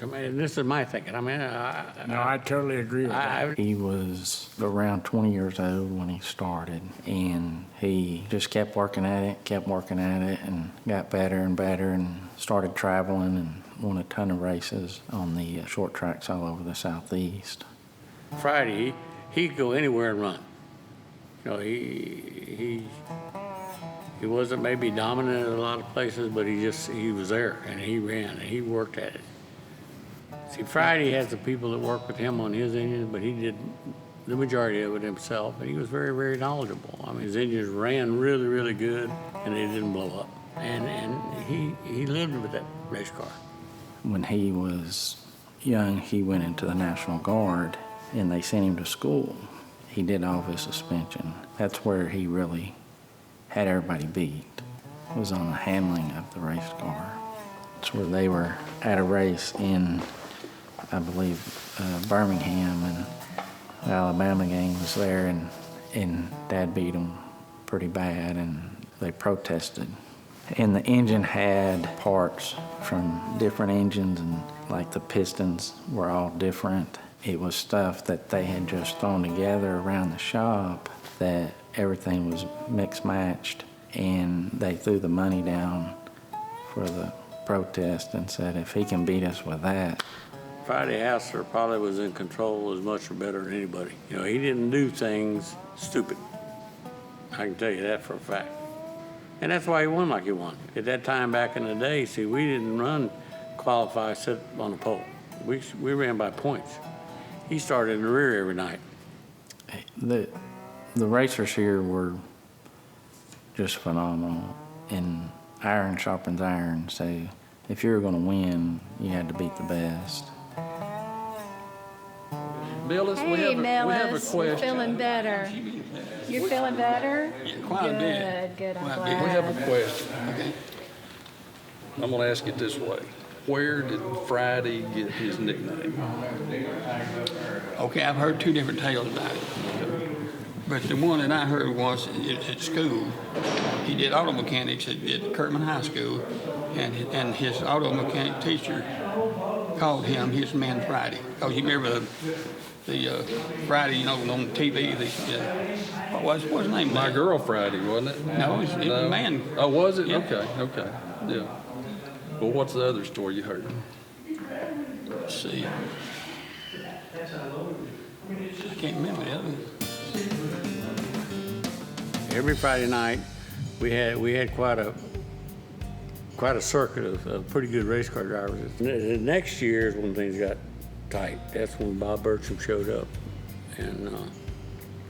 And this is my thinking. I totally agree with that. He was around 20 years old when he started, and he just kept working at it, and got better and better, and started traveling and won a ton of races on the short tracks all over the Southeast. Friday, he'd go anywhere and run. He wasn't maybe dominant in a lot of places, but he was there, and he ran, and he worked at it. See, Friday has the people that work with him on his engines, but he did the majority of it himself, and he was very, very knowledgeable. His engines ran really, really good, and they didn't blow up. And he lived with that race car. When he was young, he went into the National Guard, and they sent him to school. He did all of his suspension. That's where he really had everybody beat, was on the handling of the race car. It's where they were at a race in, I believe, Birmingham, and the Alabama gang was there, and Dad beat them pretty bad, and they protested. And the engine had parts from different engines, and like the pistons were all different. It was stuff that they had just thrown together around the shop, that everything was mixed matched, and they threw the money down for the protest and said, if he can beat us with that. Friday Hassler probably was in control as much or better than anybody. He didn't do things stupid. I can tell you that for a fact. And that's why he won like he won. At that time back in the day, see, we didn't run qualify, sit on the pole. We ran by points. He started in the rear every night. The racers here were just phenomenal. And iron sharpens iron, so if you were going to win, you had to beat the best. Billis, we Hey, have a Millis, question. you're feeling better. You're feeling better? Quite a bit. Good, I'm We glad. have a question. I'm gonna ask it this way. Where did Friday get his nickname? Okay, I've heard two different tales about it. But the one that I heard was at school. He did auto mechanics at Kirkman High School, and his auto mechanic teacher called him his man Friday. Because you remember the Friday, you know, on TV, what's his name? My Girl Friday, wasn't it? No, it was man. Oh, was it? Yeah. Okay, yeah. Well, what's the other story you heard? Let's see. I can't remember the other one. Every Friday night, we had quite a circuit of pretty good race car drivers. The next year is when things got tight. That's when Bob Burcham showed up, and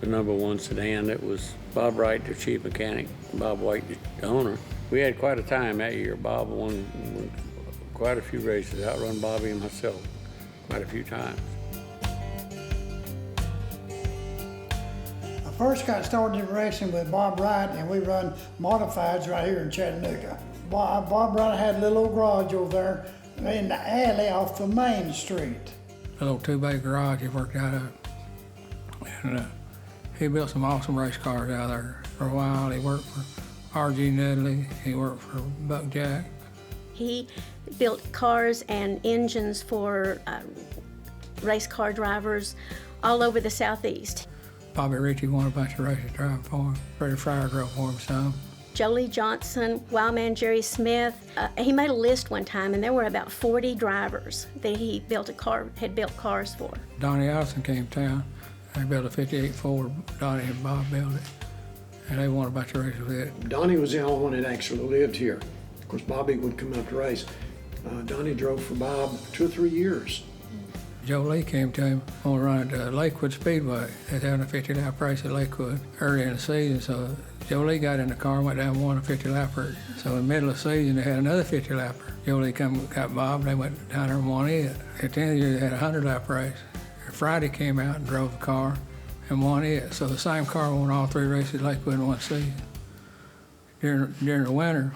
the #1 sedan. That was Bob Wright, the chief mechanic, Bob White, the owner. We had quite a time that year. Bob won quite a few races, outrun Bobby and myself quite a few times. I first got started in racing with Bob Wright, and we run modifieds right here in Chattanooga. Bob Wright had a little old garage over there in the alley off the main street. A little two-bay garage he worked out of. And he built some awesome race cars out there for a while. He worked for R.G. Nedley. He worked for Buck Jack. He built cars and engines for race car drivers all over the Southeast. Bobby Ritchie won a bunch of races driving for him. Freddie Fryer drove for him some. Jolie Johnson, Wildman Jerry Smith. He made a list one time, and there were about 40 drivers that he had built cars for. Donnie Allison came to town. They built a 58 Ford. Donnie and Bob built it. And they won a bunch of races with it. Donnie was the only one that actually lived here. Of course, Bobby would come up to race. Donnie drove for Bob 2 or 3 years. Joe Lee came to him on a run at Lakewood Speedway. They was having a 50-lap race at Lakewood early in the season, so Joe Lee got in the car and went down and won a 50-lapper. So in the middle of the season, they had another 50-lapper. Joe Lee got Bob, and they went down there and won it. At the end of the year, they had a 100-lap race. Friday came out and drove the car and won it. So the same car won all 3 races at Lakewood in one season. During the winter,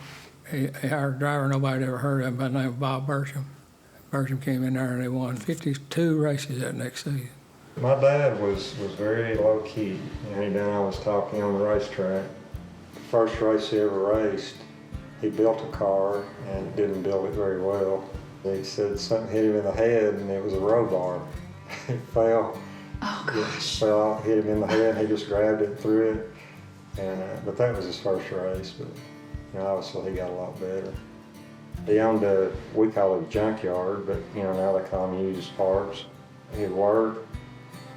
he hired a driver nobody had ever heard of by the name of Bob Burcham. Burcham came in there and they won 52 races that next season. My dad was very low key. He done all his talking on the racetrack. The first race he ever raced, he built a car and didn't build it very well. He said something hit him in the head and it was a row bar. It fell. Oh gosh. It fell, hit him in the head and he just grabbed it and threw it. And but that was his first race, but obviously he got a lot better. He owned we call it a junkyard, but now they call them used parts. He'd work,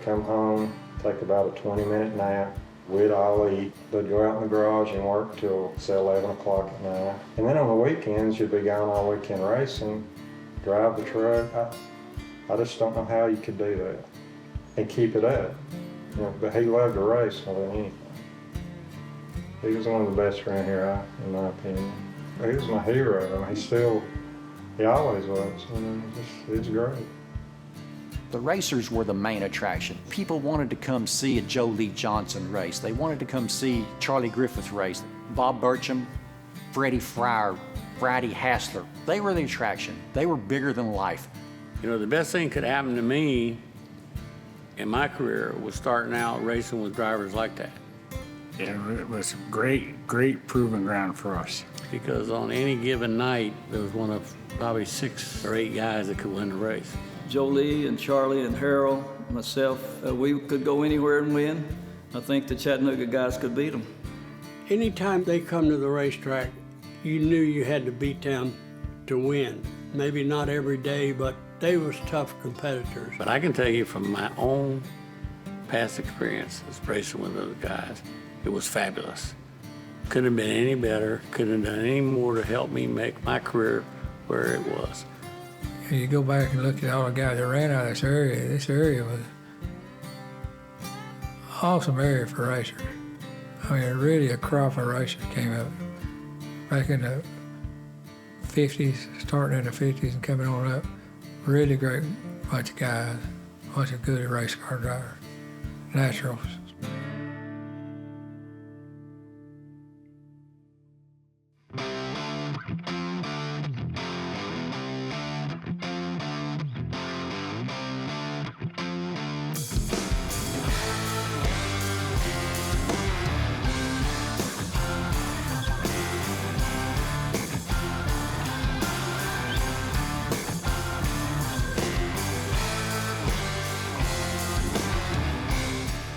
come home, take about a 20-minute nap. We'd all eat. They'd go out in the garage and work till, say, 11 o'clock at night. And then on the weekends, you'd be gone all weekend racing, drive the truck. I just don't know how you could do that and keep it up. But he loved to race more than anything. He was one of the best around here, in my opinion. He was my hero. He always was. It's great. The racers were the main attraction. People wanted to come see a Joe Lee Johnson race. They wanted to come see Charlie Griffith race. Bob Burcham, Freddie Fryer, Friday Hassler. They were the attraction. They were bigger than life. The best thing could happen to me in my career was starting out racing with drivers like that. Yeah, it was great proving ground for us. Because on any given night, there was one of probably 6 or 8 guys that could win the race. Joe Lee and Charlie and Harold, myself, we could go anywhere and win. I think the Chattanooga guys could beat them. Anytime they come to the racetrack, you knew you had to beat them to win. Maybe not every day, but they was tough competitors. But I can tell you from my own past experience as racing with other guys, it was fabulous. Couldn't have been any better, couldn't have done any more to help me make my career where it was. You go back and look at all the guys that ran out of this area was an awesome area for racers. I mean, really a crop of racers came up back in the 50s, starting in the 50s and coming on up. Really great bunch of guys, was as good a race car driver. Natural.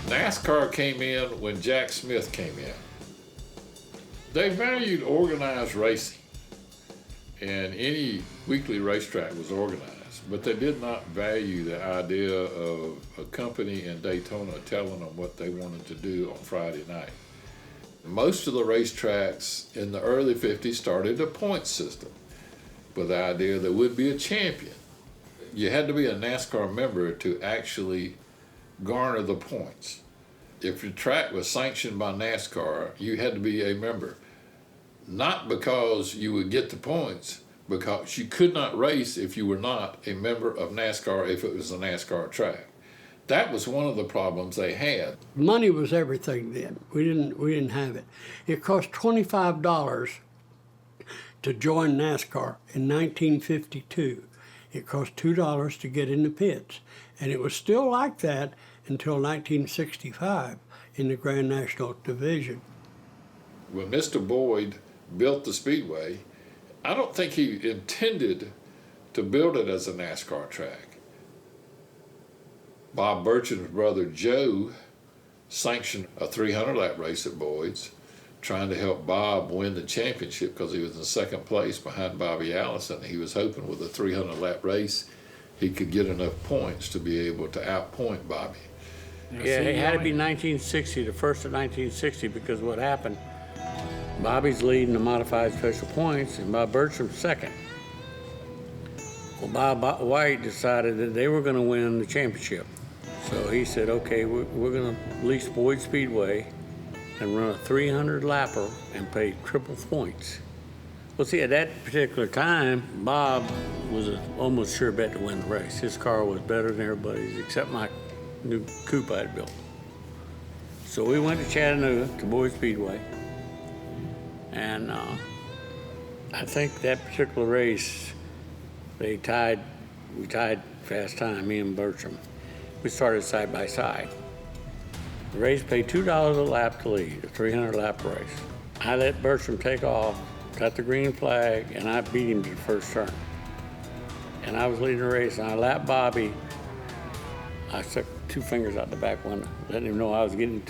NASCAR came in when Jack Smith came in. They valued organized racing, and any weekly racetrack was organized, but they did not value the idea of a company in Daytona telling them what they wanted to do on Friday night. Most of the racetracks in the early 50s started a point system with the idea there would be a champion. You had to be a NASCAR member to actually garner the points. If your track was sanctioned by NASCAR, you had to be a member. Not because you would get the points, because you could not race if you were not a member of NASCAR if it was a NASCAR track. That was one of the problems they had. Money was everything then. We didn't have it. It cost $25 to join NASCAR in 1952. It cost $2 to get in the pits. And it was still like that until 1965 in the Grand National Division. When Mr. Boyd built the Speedway, I don't think he intended to build it as a NASCAR track. Bob Burcham's brother Joe sanctioned a 300-lap race at Boyd's, trying to help Bob win the championship because he was in second place behind Bobby Allison. He was hoping with a 300-lap race he could get enough points to be able to outpoint Bobby. Yeah, it had to be 1960, the first of 1960, because what happened, Bobby's leading the modified special points and Bob Burcham's second. Well, Bob White decided that they were going to win the championship. So he said, okay, we're going to lease Boyd Speedway and run a 300-lapper and pay triple points. Well, see, at that particular time, Bob was an almost sure bet to win the race. His car was better than everybody's except my new Coupe I'd built. So we went to Chattanooga to Boyd Speedway, and I think that particular race, we tied fast time, me and Burcham. We started side by side. The race paid $2 a lap to lead, a 300-lap race. I let Burcham take off, got the green flag, and I beat him to the first turn. And I was leading the race, and I lapped Bobby. I stuck 2 fingers out the back window, letting him know I was getting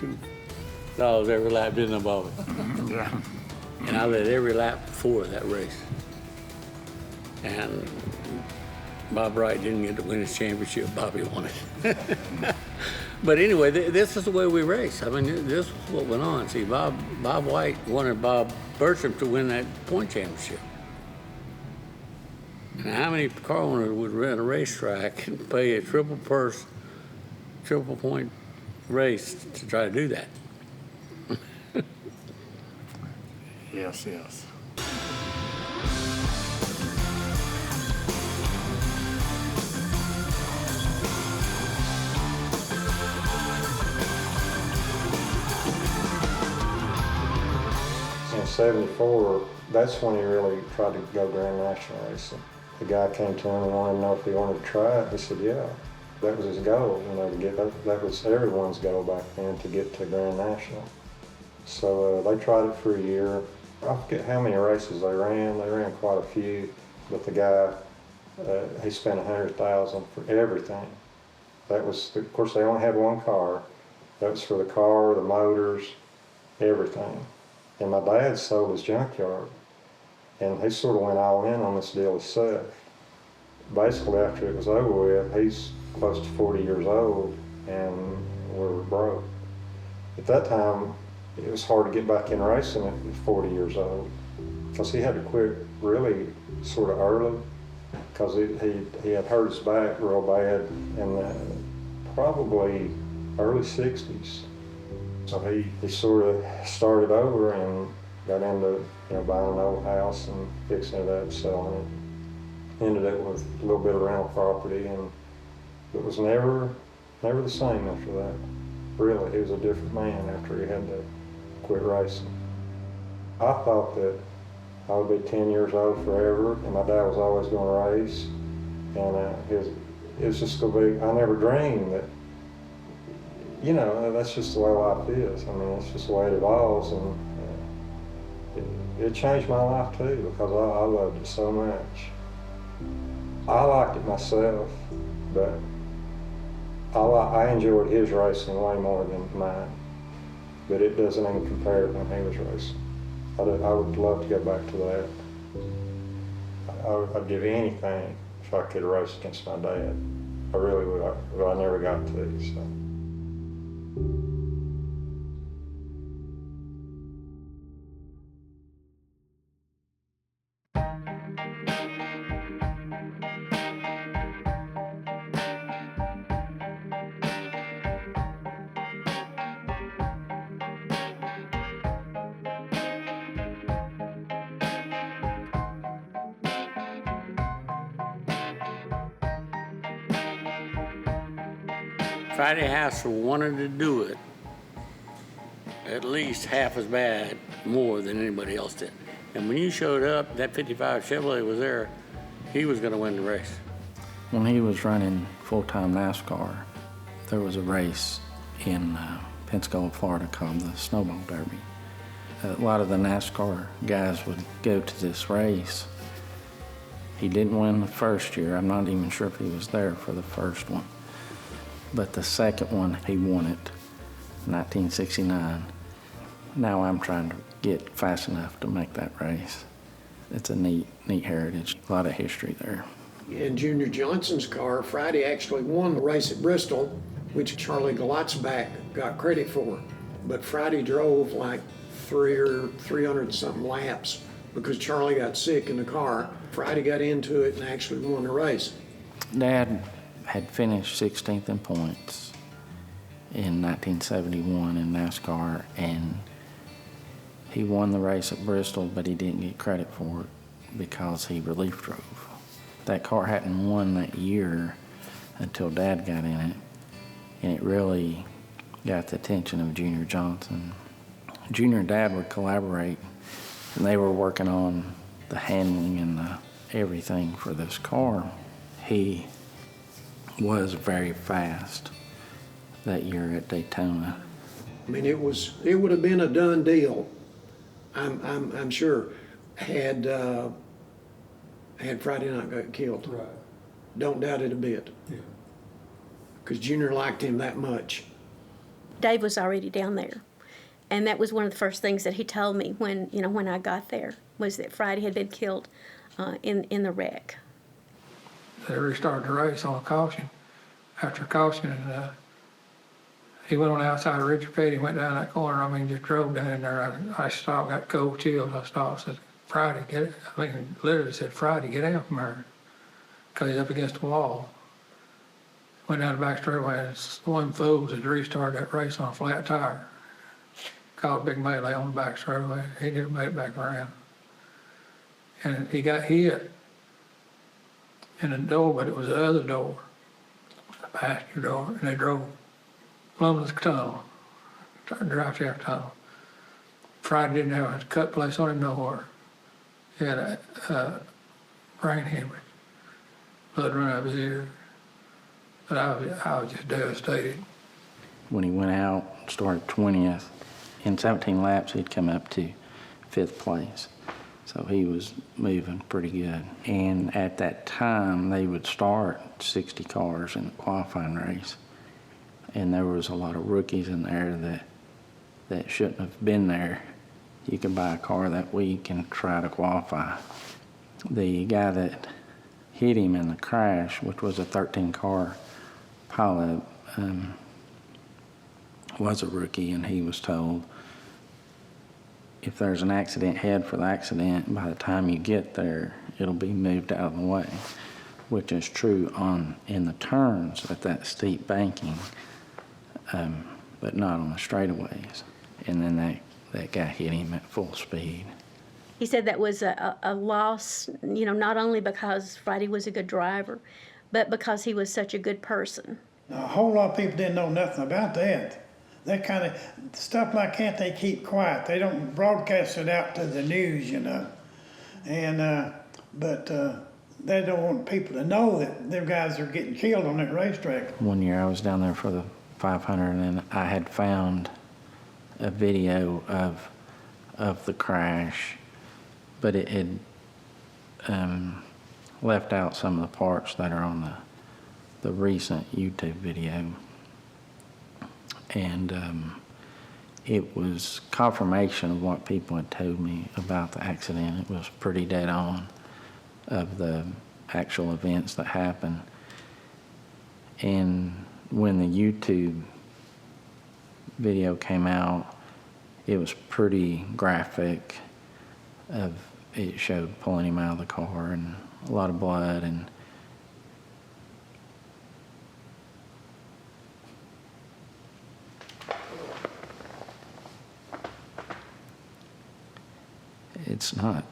$2 every lap, didn't I, Bobby? Yeah. And I led every lap before that race. And Bob Wright didn't get to win his championship, Bobby won it. But anyway, this is the way we race. I mean, this is what went on. See, Bob White wanted Bob Burcham to win that point championship. And how many car owners would rent a racetrack and pay a triple point race to try to do that? Yes, yes. In '74, that's when he really tried to go Grand National racing. The guy came to him and wanted to know if he wanted to try it. He said, yeah. That was his goal, to get that was everyone's goal back then, to get to Grand National. So they tried it for a year. I forget how many races they ran. They ran quite a few, but the guy, he spent $100,000 for everything. That was, of course, they only had one car. That was for the car, the motors, everything. And my dad sold his junkyard, and he sort of went all in on this deal himself. Basically, after it was over with, he's close to 40 years old, and we were broke. At that time, it was hard to get back in racing at 40 years old, because he had to quit really sort of early, because he had hurt his back real bad in probably early 60s. So he sort of started over and got into buying an old house and fixing it up, selling it. Ended up with a little bit of rental property, and but was never the same after that. Really, he was a different man after he had to quit racing. I thought that I would be 10 years old forever, and my dad was always going to race, and it was just going to be, I never dreamed that, you know, that's just the way life is. I mean, it's just the way it evolves, and it changed my life too, because I loved it so much. I liked it myself, but I enjoyed his racing way more than mine, but it doesn't even compare when he was racing. I would love to go back to that. I'd give anything if I could race against my dad. I really would, but I never got to, so. Friday Hassel wanted to do it at least half as bad, more than anybody else did. And when you showed up, that 55 Chevrolet was there, he was going to win the race. When he was running full-time NASCAR, there was a race in Pensacola, Florida called the Snowball Derby. A lot of the NASCAR guys would go to this race. He didn't win the first year. I'm not even sure if he was there for the first one. But the second one, he won it, 1969. Now I'm trying to get fast enough to make that race. It's a neat heritage, a lot of history there. In Junior Johnson's car, Friday actually won the race at Bristol, which Charlie Glotzback got credit for. But Friday drove like 300 something laps because Charlie got sick in the car. Friday got into it and actually won the race. Dad had finished 16th in points in 1971 in NASCAR, and he won the race at Bristol, but he didn't get credit for it because he relief drove. That car hadn't won that year until Dad got in it, and it really got the attention of Junior Johnson. Junior and Dad would collaborate, and they were working on the handling and everything for this car. He was very fast that year at Daytona. I mean, it would have been a done deal, I'm sure, had Friday not got killed. Right. Don't doubt it a bit. Yeah. Because Junior liked him that much. Dave was already down there, and that was one of the first things that he told me when I got there, was that Friday had been killed in the wreck. They restarted the race on a caution. After caution, and he went on the outside of Richard Petty, went down that corner. I mean, just drove down in there. I stopped, got cold chills. I stopped, said, Friday, get it. I mean, literally said, Friday, get out from there. Because he's up against the wall. Went down the back straightaway, and one fools had restarted that race on a flat tire. Caught a big melee on the back straightaway. He didn't make it back around. And he got hit in the door, but it was the other door, the passenger door, and they drove Plumless Tunnel, Drive Shaft Tunnel. Friday didn't have a cut place on him nowhere. He had a brain hemorrhage, blood running out of his ears. But I was just devastated. When he went out, started 20th, in 17 laps he'd come up to 5th place. So he was moving pretty good. And at that time, they would start 60 cars in the qualifying race. And there was a lot of rookies in there that shouldn't have been there. You could buy a car that week and try to qualify. The guy that hit him in the crash, which was a 13-car pileup, was a rookie, and he was told, if there's an accident, head for the accident. By the time you get there, it'll be moved out of the way, which is true in the turns at that steep banking, but not on the straightaways. And then that guy hit him at full speed. He said that was a loss, not only because Friday was a good driver, but because he was such a good person. A whole lot of people didn't know nothing about that. That kind of stuff like that, they keep quiet. They don't broadcast it out to the news, you know. And but they don't want people to know that their guys are getting killed on that racetrack. One year I was down there for the 500, and I had found a video of the crash, but it had left out some of the parts that are on the recent YouTube video. And it was confirmation of what people had told me about the accident. It was pretty dead on of the actual events that happened. And when the YouTube video came out, it was pretty graphic. It showed pulling him out of the car and a lot of blood, and it's not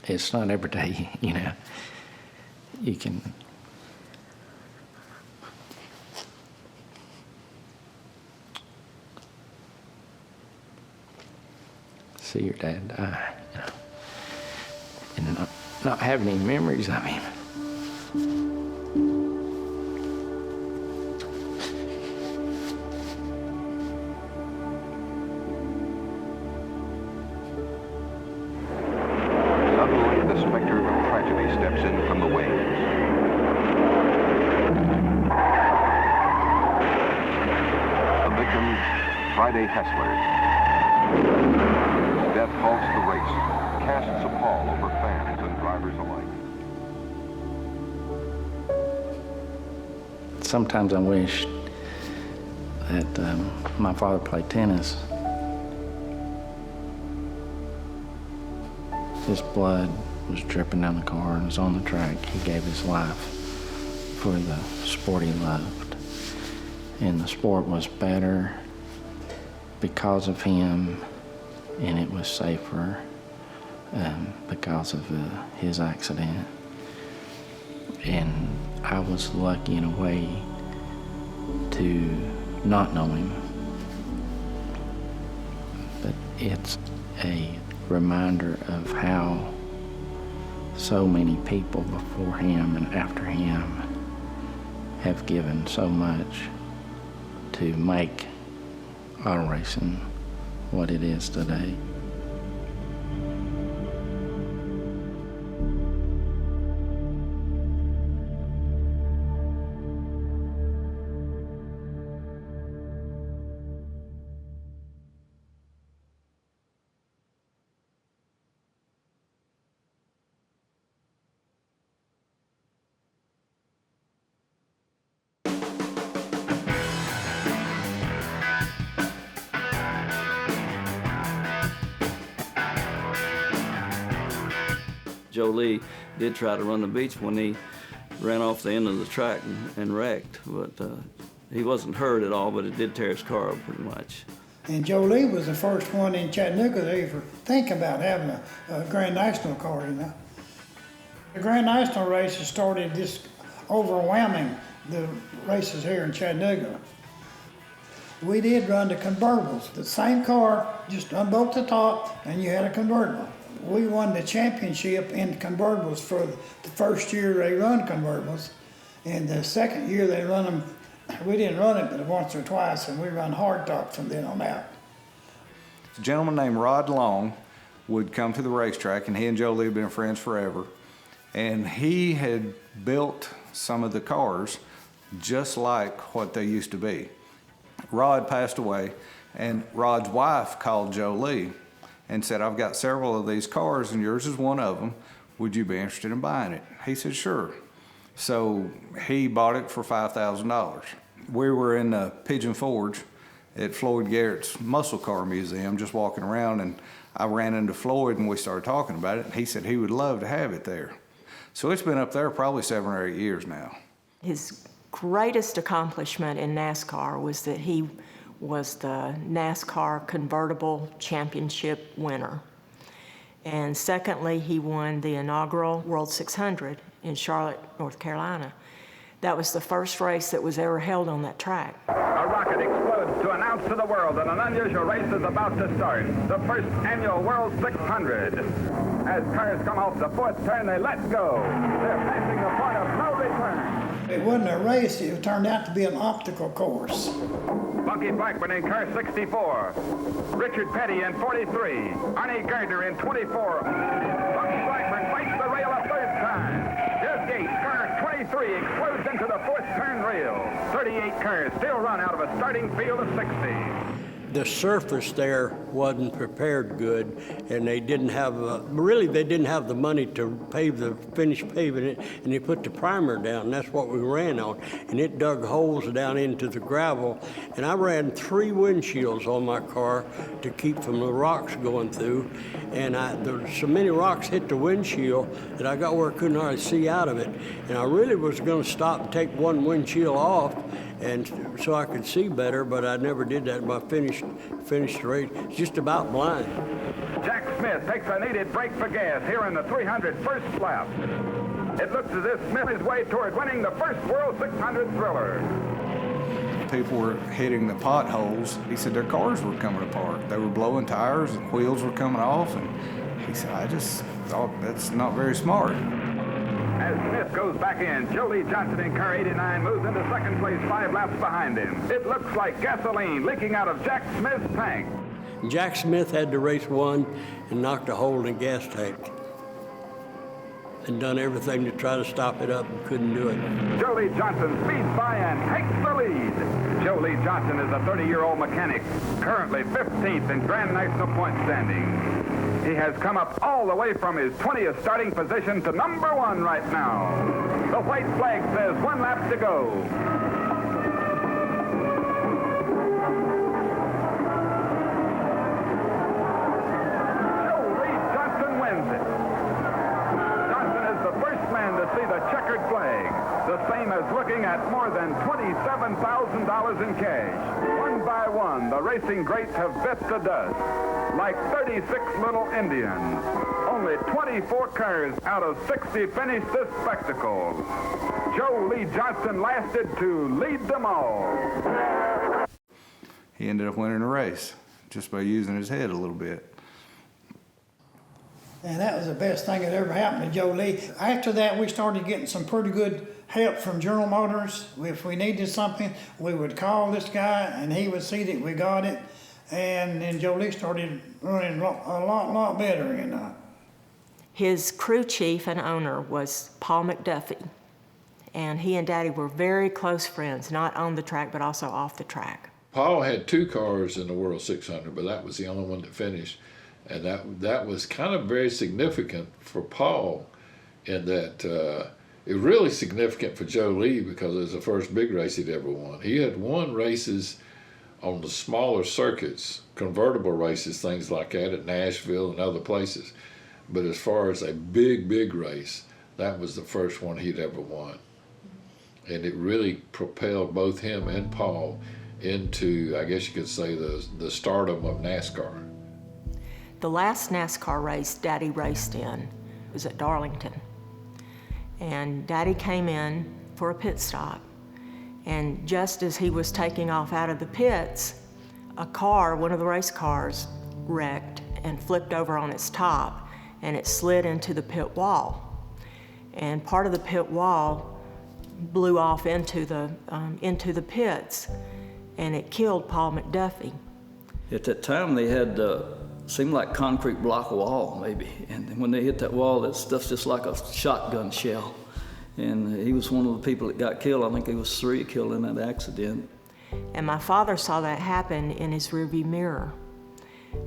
it's not every day, you know, you can see your dad die, you know, and not have any memories of him. Suddenly, the specter of tragedy steps in from the wings. The victim, Friday Hessler. Death halts the race, casts a pall over fans and drivers alike. Sometimes I wish that my father played tennis. His blood was dripping down the car and was on the track. He gave his life for the sport he loved. And the sport was better because of him, and it was safer because of his accident. And I was lucky in a way to not know him. But it's a reminder of how so many people before him and after him have given so much to make auto racing what it is today. Joe Lee did try to run the beach when he ran off the end of the track and wrecked, but he wasn't hurt at all, but it did tear his car up pretty much. And Joe Lee was the first one in Chattanooga to ever think about having a Grand National car, you know. The Grand National races started just overwhelming the races here in Chattanooga. We did run the convertibles. The same car, just unbolt the top, and you had a convertible. We won the championship in convertibles for the first year they run convertibles. And the second year they run them, we didn't run it but once or twice, and we run hardtop from then on out. A gentleman named Rod Long would come to the racetrack, and he and Joe Lee have been friends forever. And he had built some of the cars just like what they used to be. Rod passed away, and Rod's wife called Joe Lee and said, "I've got several of these cars, and yours is one of them. Would you be interested in buying it?" He said, "Sure." So he bought it for $5,000. We were in Pigeon Forge, at Floyd Garrett's Muscle Car Museum, just walking around, and I ran into Floyd and we started talking about it, and he said he would love to have it there. So it's been up there probably 7 or 8 years now. His greatest accomplishment in NASCAR was that he was the NASCAR convertible championship winner. And secondly, he won the inaugural World 600 in Charlotte, North Carolina. That was the first race that was ever held on that track. A rocket explodes to announce to the world that an unusual race is about to start. The first annual World 600. As cars come off the fourth turn, they let go. They're passing the point of no return. It wasn't a race, it turned out to be an obstacle course. Bunky Blackburn in car 64. Richard Petty in 43. Arnie Gardner in 24. Bunky Blackburn fights the rail a third time. Jeff Gates, car 23, explodes into the fourth turn rail. 38 cars still run out of a starting field of 60. The surface there wasn't prepared good, and they didn't have, they didn't have the money to finish paving it, and they put the primer down, and that's what we ran on. And it dug holes down into the gravel, and I ran 3 windshields on my car to keep from the rocks going through, and there so many rocks hit the windshield that I got where I couldn't hardly see out of it, and I really was going to stop and take one windshield off, and so I could see better, but I never did that. I finished the race just about blind. Jack Smith takes a needed break for gas here in the 301st lap. It looks as if Smith is way toward winning the first World 600 thriller. People were hitting the potholes. He said their cars were coming apart. They were blowing tires and wheels were coming off, and he said, I just thought that's not very smart. As Smith goes back in, Joe Lee Johnson in car 89 moves into second place 5 laps behind him. It looks like gasoline leaking out of Jack Smith's tank. Jack Smith had the race won and knocked a hole in the gas tank and done everything to try to stop it up and couldn't do it. Joe Lee Johnson speeds by and takes the lead. Joe Lee Johnson is a 30-year-old mechanic, currently 15th in Grand National point standing. He has come up all the way from his 20th starting position to number 1 right now. The white flag says 1 lap to go. Joe Lee Johnson wins it. Johnson is the first man to see the checkered flag, the same as looking at more than $27,000 in cash. One by one, the racing greats have bit the dust. Like 36 little Indians. Only 24 cars out of 60 finished this spectacle. Joe Lee Johnson lasted to lead them all. He ended up winning the race just by using his head a little bit. And that was the best thing that ever happened to Joe Lee. After that, we started getting some pretty good help from General Motors. If we needed something, we would call this guy and he would see that we got it. And then Joe Lee started running a lot better, you know. His crew chief and owner was Paul McDuffie, and he and Daddy were very close friends, not on the track, but also off the track. Paul had 2 cars in the World 600, but that was the only one that finished. And that was kind of very significant for Paul in that it was really significant for Joe Lee because it was the first big race he'd ever won. He had won races on the smaller circuits, convertible races, things like that at Nashville and other places. But as far as a big race, that was the first one he'd ever won. And it really propelled both him and Paul into, I guess you could say, the stardom of NASCAR. The last NASCAR race Daddy raced in was at Darlington. And Daddy came in for a pit stop. And just as he was taking off out of the pits, a car, one of the race cars, wrecked and flipped over on its top, and it slid into the pit wall. And part of the pit wall blew off into the pits, and it killed Paul McDuffie. At that time, they had seemed like concrete block wall, maybe. And when they hit that wall, that stuff's just like a shotgun shell. And he was one of the people that got killed. I think there was 3 killed in that accident. And my father saw that happen in his rearview mirror,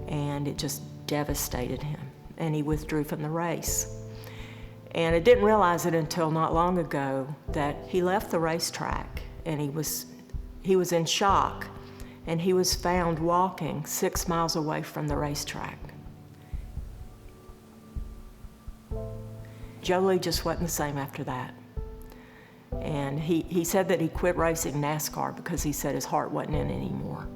and it just devastated him, and he withdrew from the race. And I didn't realize it until not long ago that he left the racetrack, and he was in shock. and he was found walking 6 miles away from the racetrack. Jolie just wasn't the same after that. And he said that he quit racing NASCAR because he said his heart wasn't in it anymore.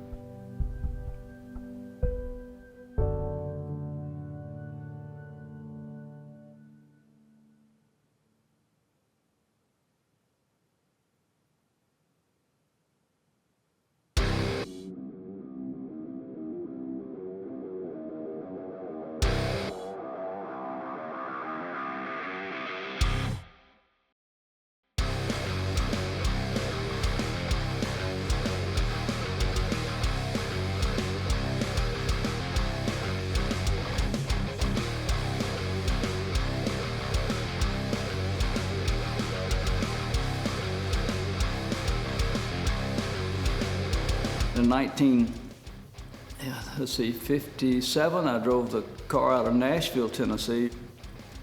In 1957, I drove the car out of Nashville, Tennessee.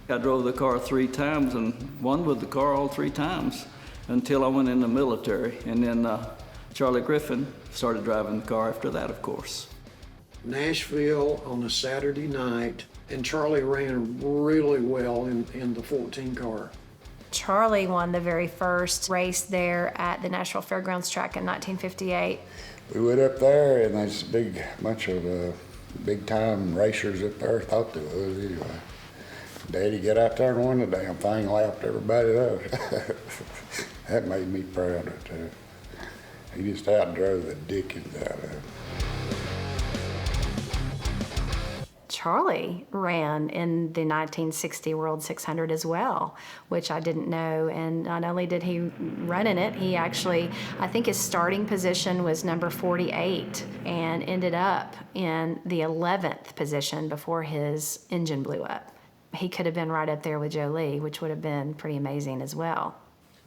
I drove the car 3 times and won with the car all 3 times until I went in the military. And then Charlie Griffin started driving the car after that, of course. Nashville on a Saturday night, and Charlie ran really well in the 14 car. Charlie won the very first race there at the Nashville Fairgrounds track in 1958. We went up there, and there's a big bunch of big-time racers up there. Thought there was anyway. Daddy got out there and won the damn thing, lapped everybody up. That made me proud of it. He just outdrove the dickens out of it. Charlie ran in the 1960 World 600 as well, which I didn't know. And not only did he run in it, he actually, I think his starting position was number 48 and ended up in the 11th position before his engine blew up. He could have been right up there with Jolie, which would have been pretty amazing as well.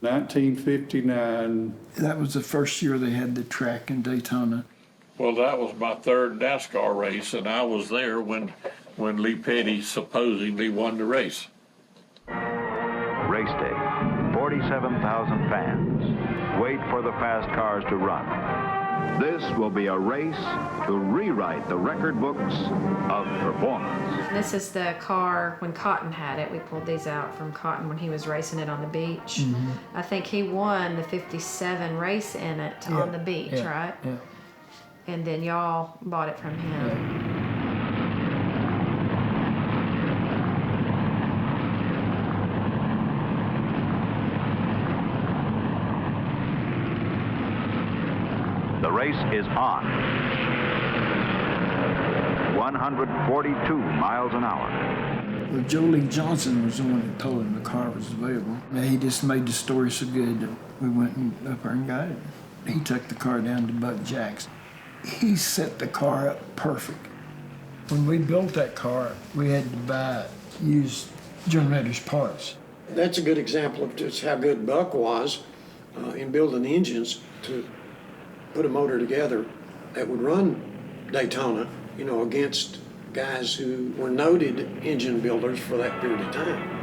1959. That was the first year they had the track in Daytona. Well, that was my 3rd NASCAR race, and I was there when Lee Petty supposedly won the race. Race day, 47,000 fans wait for the fast cars to run. This will be a race to rewrite the record books of performance. This is the car when Cotton had it. We pulled these out from Cotton when he was racing it on the beach. Mm-hmm. I think he won the 57 race in it on the beach, right? Yeah. And then y'all bought it from him. The race is on. 142 miles an hour. Well, Jolie Johnson was the one that told him the car was available. He just made the story so good that we went up there and got it. He took the car down to Buck Jack's. He set the car up perfect. When we built that car, we had to buy used generators parts. That's a good example of just how good Buck was in building engines to put a motor together that would run Daytona, against guys who were noted engine builders for that period of time.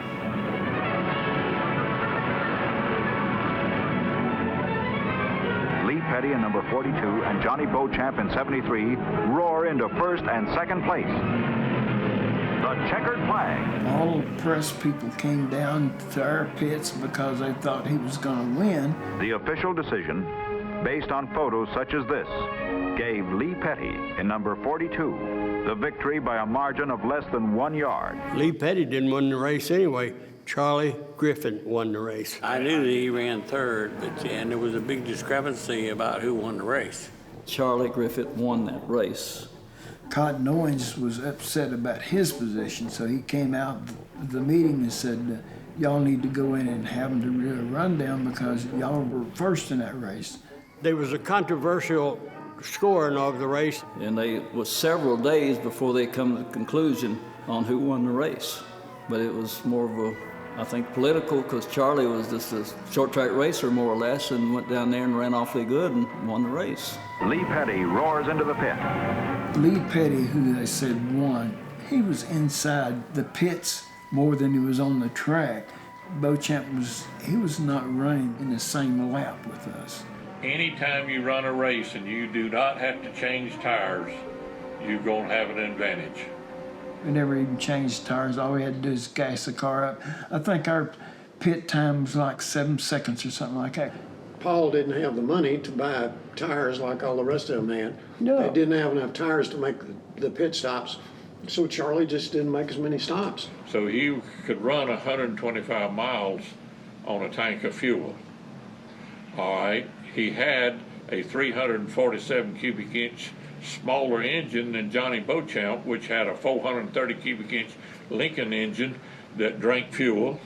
Lee Petty in number 42 and Johnny Beauchamp in 73 roar into 1st and 2nd place. The checkered flag. All the press people came down to our pits because they thought he was going to win. The official decision, based on photos such as this, gave Lee Petty in number 42 the victory by a margin of less than 1 yard. Lee Petty didn't win the race anyway. Charlie Griffin won the race. I knew that he ran 3rd, and there was a big discrepancy about who won the race. Charlie Griffin won that race. Cotton Owens was upset about his position, so he came out of the meeting and said, y'all need to go in and have them to do a rundown because y'all were first in that race. There was a controversial scoring of the race. And it was several days before they come to the conclusion on who won the race. But it was more of a, I think, political, because Charlie was just a short track racer more or less and went down there and ran awfully good and won the race. Lee Petty roars into the pit. Lee Petty, who they said won, he was inside the pits more than he was on the track. Beauchamp was not running in the same lap with us. anytime you run a race and you do not have to change tires, you're going to have an advantage. We never even changed tires. All we had to do is gas the car up. I think our pit time was like 7 seconds or something like that. Paul didn't have the money to buy tires like all the rest of them had. No. They didn't have enough tires to make the pit stops, so Charlie just didn't make as many stops. So he could run 125 miles on a tank of fuel. All right, he had a 347 cubic inch smaller engine than Johnny Beauchamp, which had a 430 cubic inch Lincoln engine that drank fuel.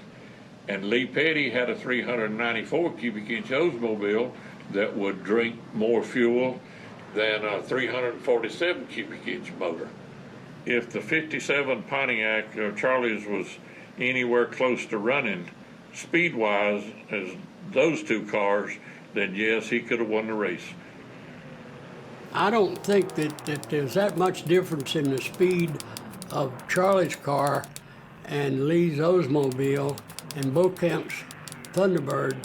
And Lee Petty had a 394 cubic inch Oldsmobile that would drink more fuel than a 347 cubic inch motor. If the 57 Pontiac Charlie's was anywhere close to running speed-wise as those two cars, then yes, he could have won the race. I don't think that there's that much difference in the speed of Charlie's car and Lee's Oldsmobile and Beauchamp's Thunderbird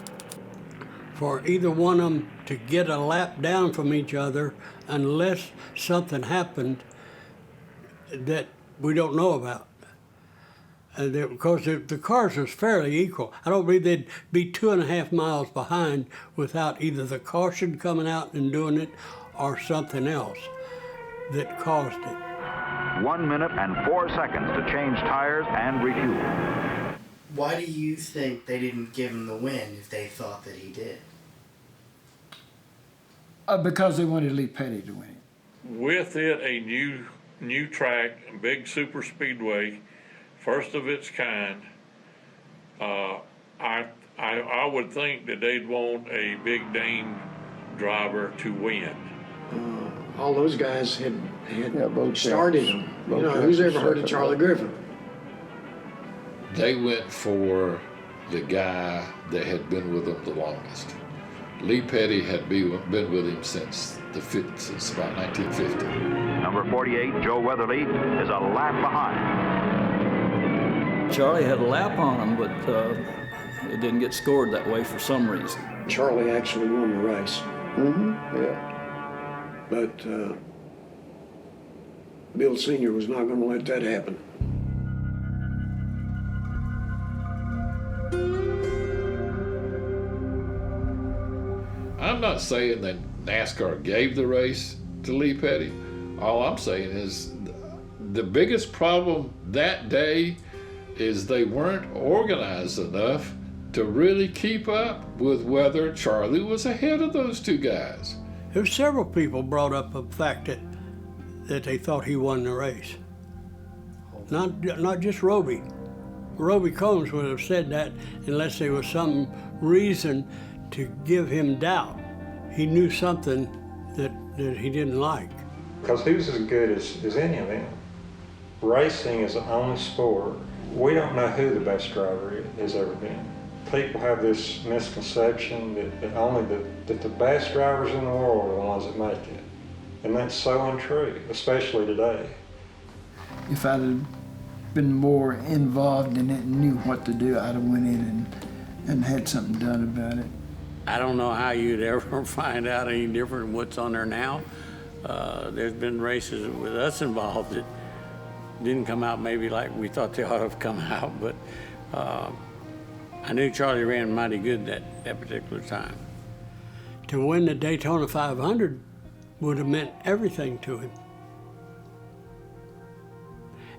for either one of them to get a lap down from each other unless something happened that we don't know about. Because the cars was fairly equal. I don't believe they'd be 2.5 miles behind without either the caution coming out and doing it or something else that caused it. 1 minute and 4 seconds to change tires and refuel. Why do you think they didn't give him the win if they thought that he did? Because they wanted Lee Petty to win it. With it, a new track, a big super speedway, first of its kind, I would think that they'd want a big name driver to win. All those guys had started him. You know, who's ever heard of Charlie Griffin? They went for the guy that had been with them the longest. Lee Petty had been with him since about 1950. Number 48, Joe Weatherly, is a lap behind. Charlie had a lap on him, but it didn't get scored that way for some reason. Charlie actually won the race. Yeah. But Bill Sr. was not going to let that happen. I'm not saying that NASCAR gave the race to Lee Petty. All I'm saying is the biggest problem that day is they weren't organized enough to really keep up with whether Charlie was ahead of those two guys. There's several people brought up the fact that they thought he won the race. Not just Roby. Roby Combs would have said that unless there was some reason to give him doubt. He knew something that he didn't like. Because he was as good as any of them. Racing is the only sport. We don't know who the best driver has ever been. People have this misconception that the best drivers in the world are the ones that make it. And that's so untrue, especially today. If I'd have been more involved in it and knew what to do, I'd have went in and had something done about it. I don't know how you'd ever find out any different than what's on there now. There's been races with us involved that didn't come out maybe like we thought they ought to have come out, but I knew Charlie ran mighty good that particular time. To win the Daytona 500 would have meant everything to him.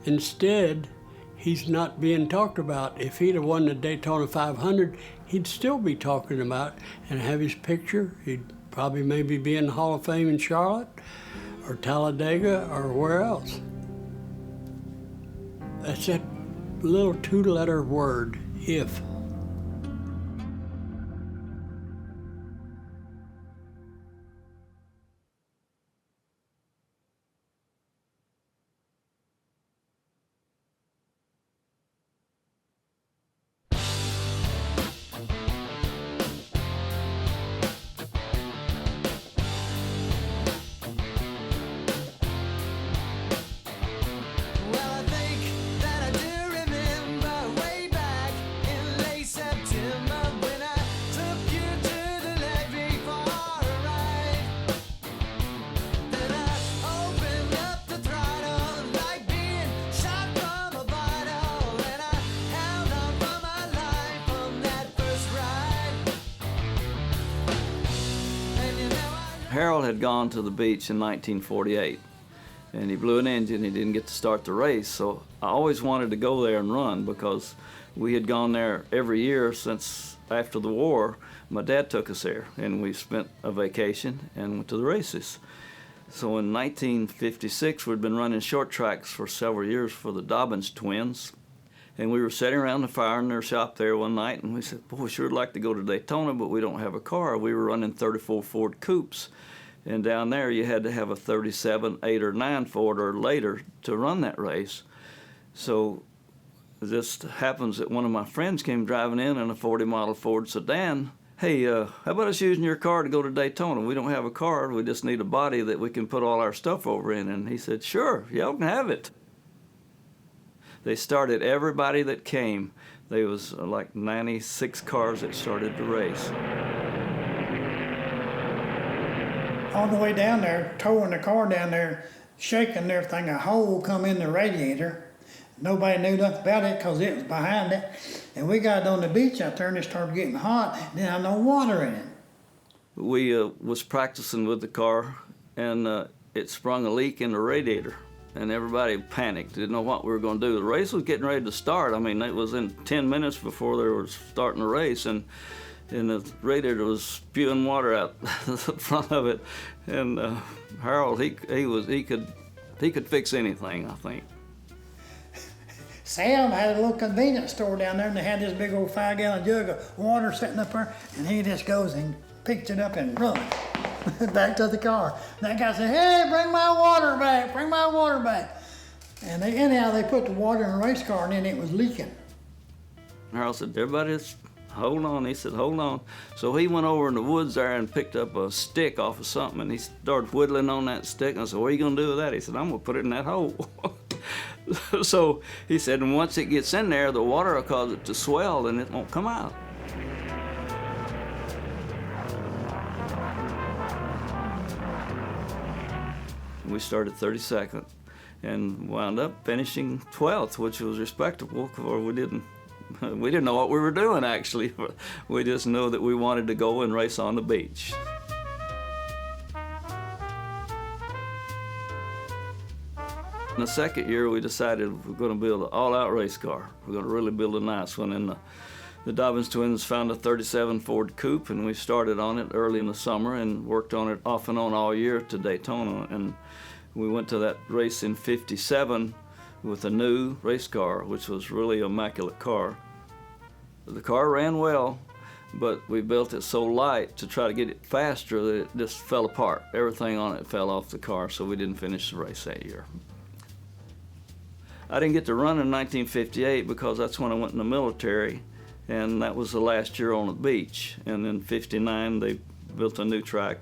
Instead, he's not being talked about. If he'd have won the Daytona 500, he'd still be talking about it and have his picture. He'd probably maybe be in the Hall of Fame in Charlotte or Talladega or where else. That's that little 2-letter word, if. Well, I think that I do remember way back in late Harold had gone to the beach in 1948, and he blew an engine. He didn't get to start the race, so I always wanted to go there and run because we had gone there every year since after the war. My dad took us there, and we spent a vacation and went to the races. So in 1956, we'd been running short tracks for several years for the Dobbins twins. And we were sitting around the fire in their shop there one night, and we said, boy, we sure would like to go to Daytona, but we don't have a car. We were running 34 Ford Coupes. And down there, you had to have a 37, 8, or 9 Ford or later to run that race. So it just happens that one of my friends came driving in a 40 model Ford sedan. Hey, how about us using your car to go to Daytona? We don't have a car. We just need a body that we can put all our stuff over in. And he said, sure, y'all can have it. They started everybody that came. There was like 96 cars that started the race. On the way down there, towing the car down there, shaking and everything, a hole come in the radiator. Nobody knew nothing about it because it was behind it. And we got on the beach out there and it started getting hot. Then had no water in it. We was practicing with the car, and it sprung a leak in the radiator. And everybody panicked, didn't know what we were going to do. The race was getting ready to start. I mean, it was in 10 minutes before they were starting the race, and the radiator was spewing water out the front of it. And Harold, he could fix anything, I think. Sam had a little convenience store down there, and they had this big old 5-gallon jug of water sitting up there, and he just goes and picks it up and runs back to the car. That guy said, hey, bring my water back, bring my water back. And anyhow, they put the water in the race car, and then it was leaking. Harold said, everybody just hold on. He said, hold on. So he went over in the woods there and picked up a stick off of something, and he started whittling on that stick. And I said, what are you going to do with that? He said, I'm going to put it in that hole. So he said, and once it gets in there, the water will cause it to swell, and it won't come out. We started 32nd and wound up finishing 12th, which was respectable, because we didn't know what we were doing, actually. We just knew that we wanted to go and race on the beach. In the second year, we decided we're going to build an all-out race car. We're going to really build a nice one. And the Dobbins twins found a 37 Ford Coupe, and we started on it early in the summer and worked on it off and on all year to Daytona. And we went to that race in '57 with a new race car, which was really an immaculate car. The car ran well, but we built it so light to try to get it faster that it just fell apart. Everything on it fell off the car, so we didn't finish the race that year. I didn't get to run in 1958 because that's when I went in the military, and that was the last year on the beach. And in '59, they built a new track.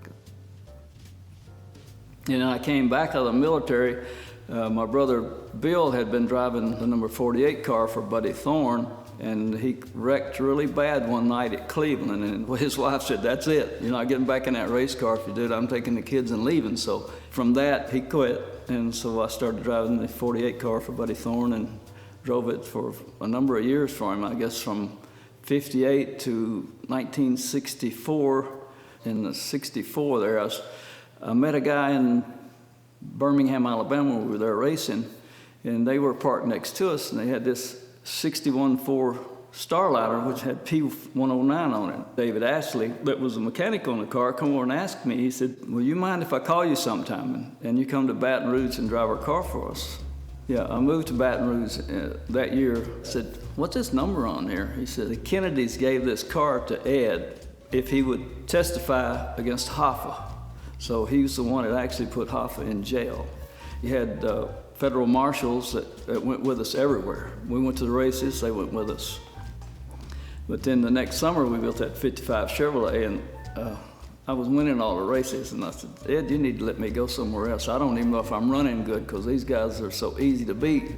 And I came back out of the military. My brother Bill had been driving the number 48 car for Buddy Thorne, and he wrecked really bad one night at Cleveland. And his wife said, that's it. You're not getting back in that race car. If you do it, I'm taking the kids and leaving. So from that, he quit. And so I started driving the 48 car for Buddy Thorne and drove it for a number of years for him, I guess from '58 to 1964. In the '64 there, I met a guy in Birmingham, Alabama. We were there racing, and they were parked next to us, and they had this 61 Ford Starlighter, which had P109 on it. David Ashley, that was a mechanic on the car, come over and asked me, he said, will you mind if I call you sometime and you come to Baton Rouge and drive our car for us? Yeah, I moved to Baton Rouge that year. I said, what's this number on there? He said, the Kennedys gave this car to Ed if he would testify against Hoffa. So he was the one that actually put Hoffa in jail. He had federal marshals that went with us everywhere. We went to the races, they went with us. But then the next summer, we built that 55 Chevrolet, and I was winning all the races, and I said, Ed, you need to let me go somewhere else. I don't even know if I'm running good, because these guys are so easy to beat.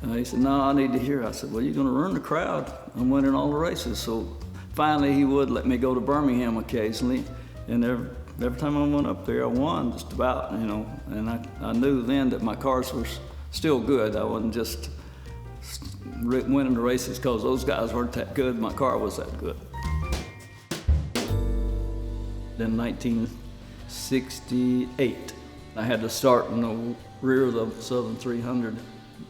And he said, no, I need to hear. I said, well, you're going to run the crowd. I'm winning all the races. So finally, he would let me go to Birmingham occasionally, and every time I went up there, I won just about, you know. And I knew then that my cars were still good. I wasn't just winning the races because those guys weren't that good. My car was that good. In 19 68. I had to start in the rear of the Southern 300.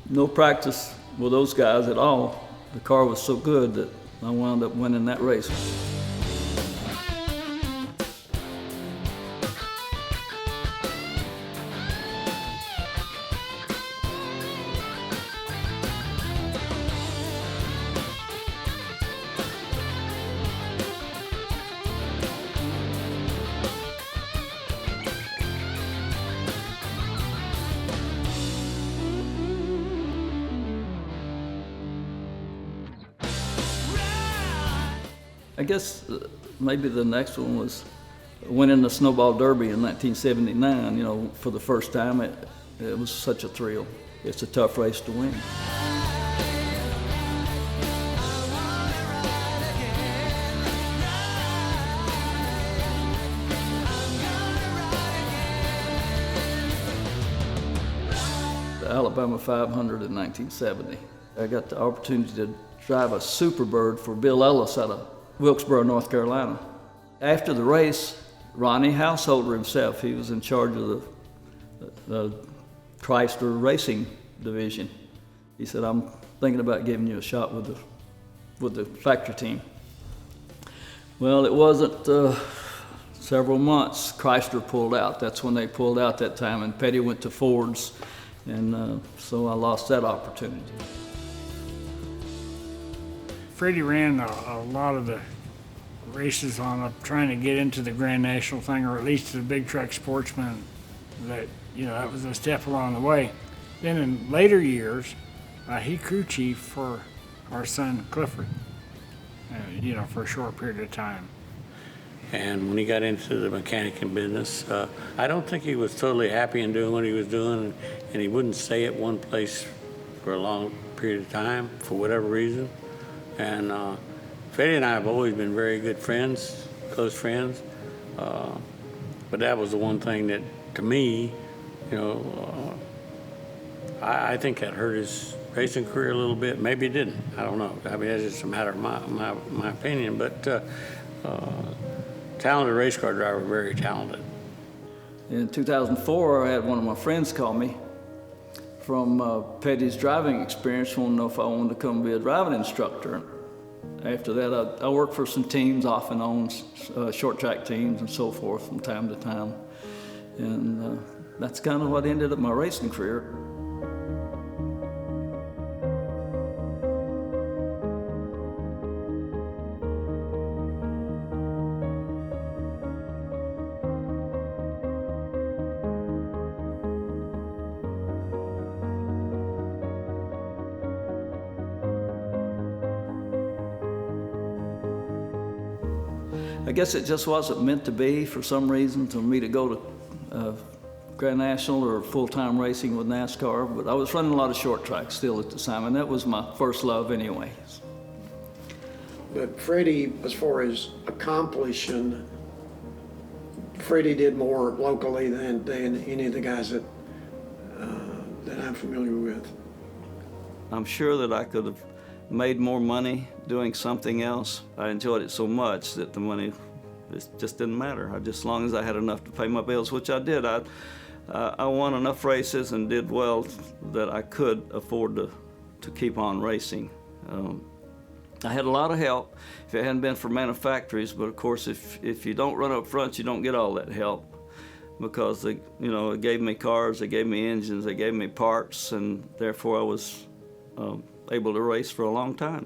No practice with those guys at all. The car was so good that I wound up winning that race. I guess maybe the next one was winning the Snowball Derby in 1979. You know, for the first time, it was such a thrill. It's a tough race to win. The Alabama 500 in 1970. I got the opportunity to drive a Superbird for Bill Ellis out of Wilkesboro, North Carolina. After the race, Ronnie Householder himself, he was in charge of the Chrysler Racing Division. He said, "I'm thinking about giving you a shot with the factory team." Well, it wasn't several months. Chrysler pulled out. That's when they pulled out that time, and Petty went to Ford's, and so I lost that opportunity. Freddie ran a lot of the races on trying to get into the Grand National thing, or at least the Big Truck Sportsman. That, you know, that was a step along the way. Then in later years, he crew chief for our son Clifford, you know, for a short period of time. And when he got into the mechanicing business, I don't think he was totally happy in doing what he was doing, and he wouldn't stay at one place for a long period of time for whatever reason. And Freddie and I have always been very good friends, close friends. But that was the one thing that, to me, you know, I think that hurt his racing career a little bit. Maybe it didn't. I don't know. I mean, that's just a matter of my opinion. But talented race car driver, very talented. In 2004, I had one of my friends call me from Petty's driving experience, wanted to know if I wanted to come be a driving instructor. After that, I worked for some teams off and on, short track teams and so forth from time to time. And that's kind of what ended up my racing career. I guess it just wasn't meant to be for some reason for me to go to Grand National or full-time racing with NASCAR, but I was running a lot of short tracks still at the time, and that was my first love anyway. But Freddie, as far as accomplishing, Freddie did more locally than any of the guys that I'm familiar with. I'm sure that I could have made more money doing something else. I enjoyed it so much that the money just didn't matter. As long as I had enough to pay my bills, which I did. I won enough races and did well that I could afford to keep on racing. I had a lot of help if it hadn't been for manufacturers, but of course if you don't run up front, you don't get all that help, because they, you know, it gave me cars, they gave me engines, they gave me parts, and therefore I was able to race for a long time.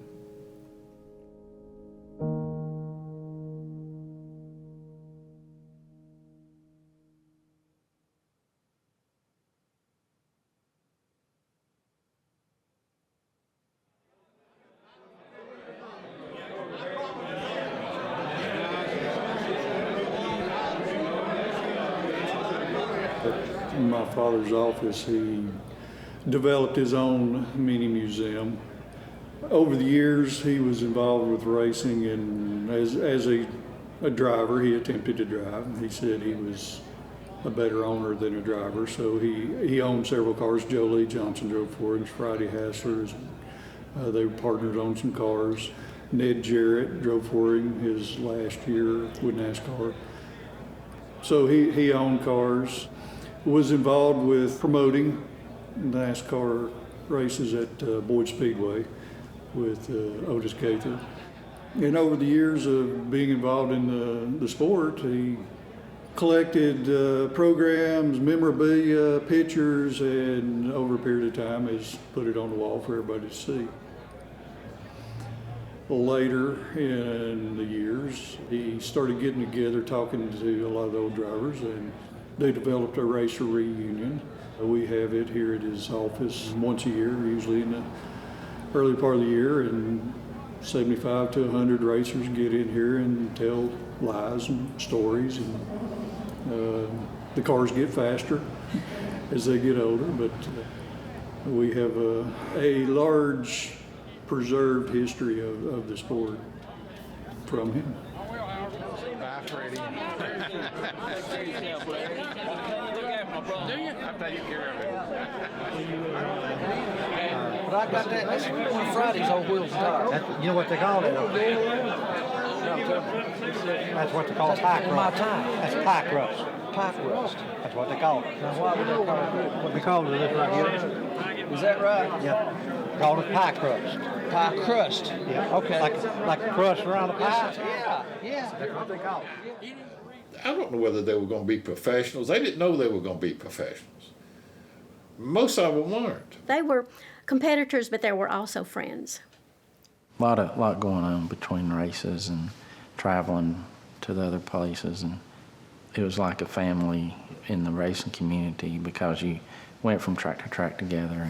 In my father's office, he developed his own mini museum. Over the years, he was involved with racing, and as a driver, he attempted to drive. He said he was a better owner than a driver, so he owned several cars. Joe Lee Johnson drove for him, Friday Hasslers. They were partners on some cars. Ned Jarrett drove for him his last year with NASCAR. So he owned cars, was involved with promoting NASCAR races at Boyd Speedway with Otis Gaither. And over the years of being involved in the sport, he collected programs, memorabilia, pictures, and over a period of time has put it on the wall for everybody to see. Later in the years, he started getting together, talking to a lot of the old drivers, and they developed a racer reunion. We have it here at his office once a year, usually in the early part of the year, and 75 to 100 racers get in here and tell lies and stories, and the cars get faster as they get older, but we have a large preserved history of the sport from him. Bye, Freddie. Do you? I take care of it. But I got that. That's one of Friday's old wheels tires. You know what they call it? That's what they call pie crust. That's pie crust. Pie crust. That's what they call it. Now, why would they call it? What they call it is right here. Is that right? Yeah. Called it pie crust. Pie crust. Yeah. Okay. Like a crust around a pie. Yeah. That's what they call it. I don't know whether they were going to be professionals. They didn't know they were going to be professionals. Most of them weren't. They were competitors, but they were also friends. A lot going on between races and traveling to the other places, and it was like a family in the racing community because you went from track to track together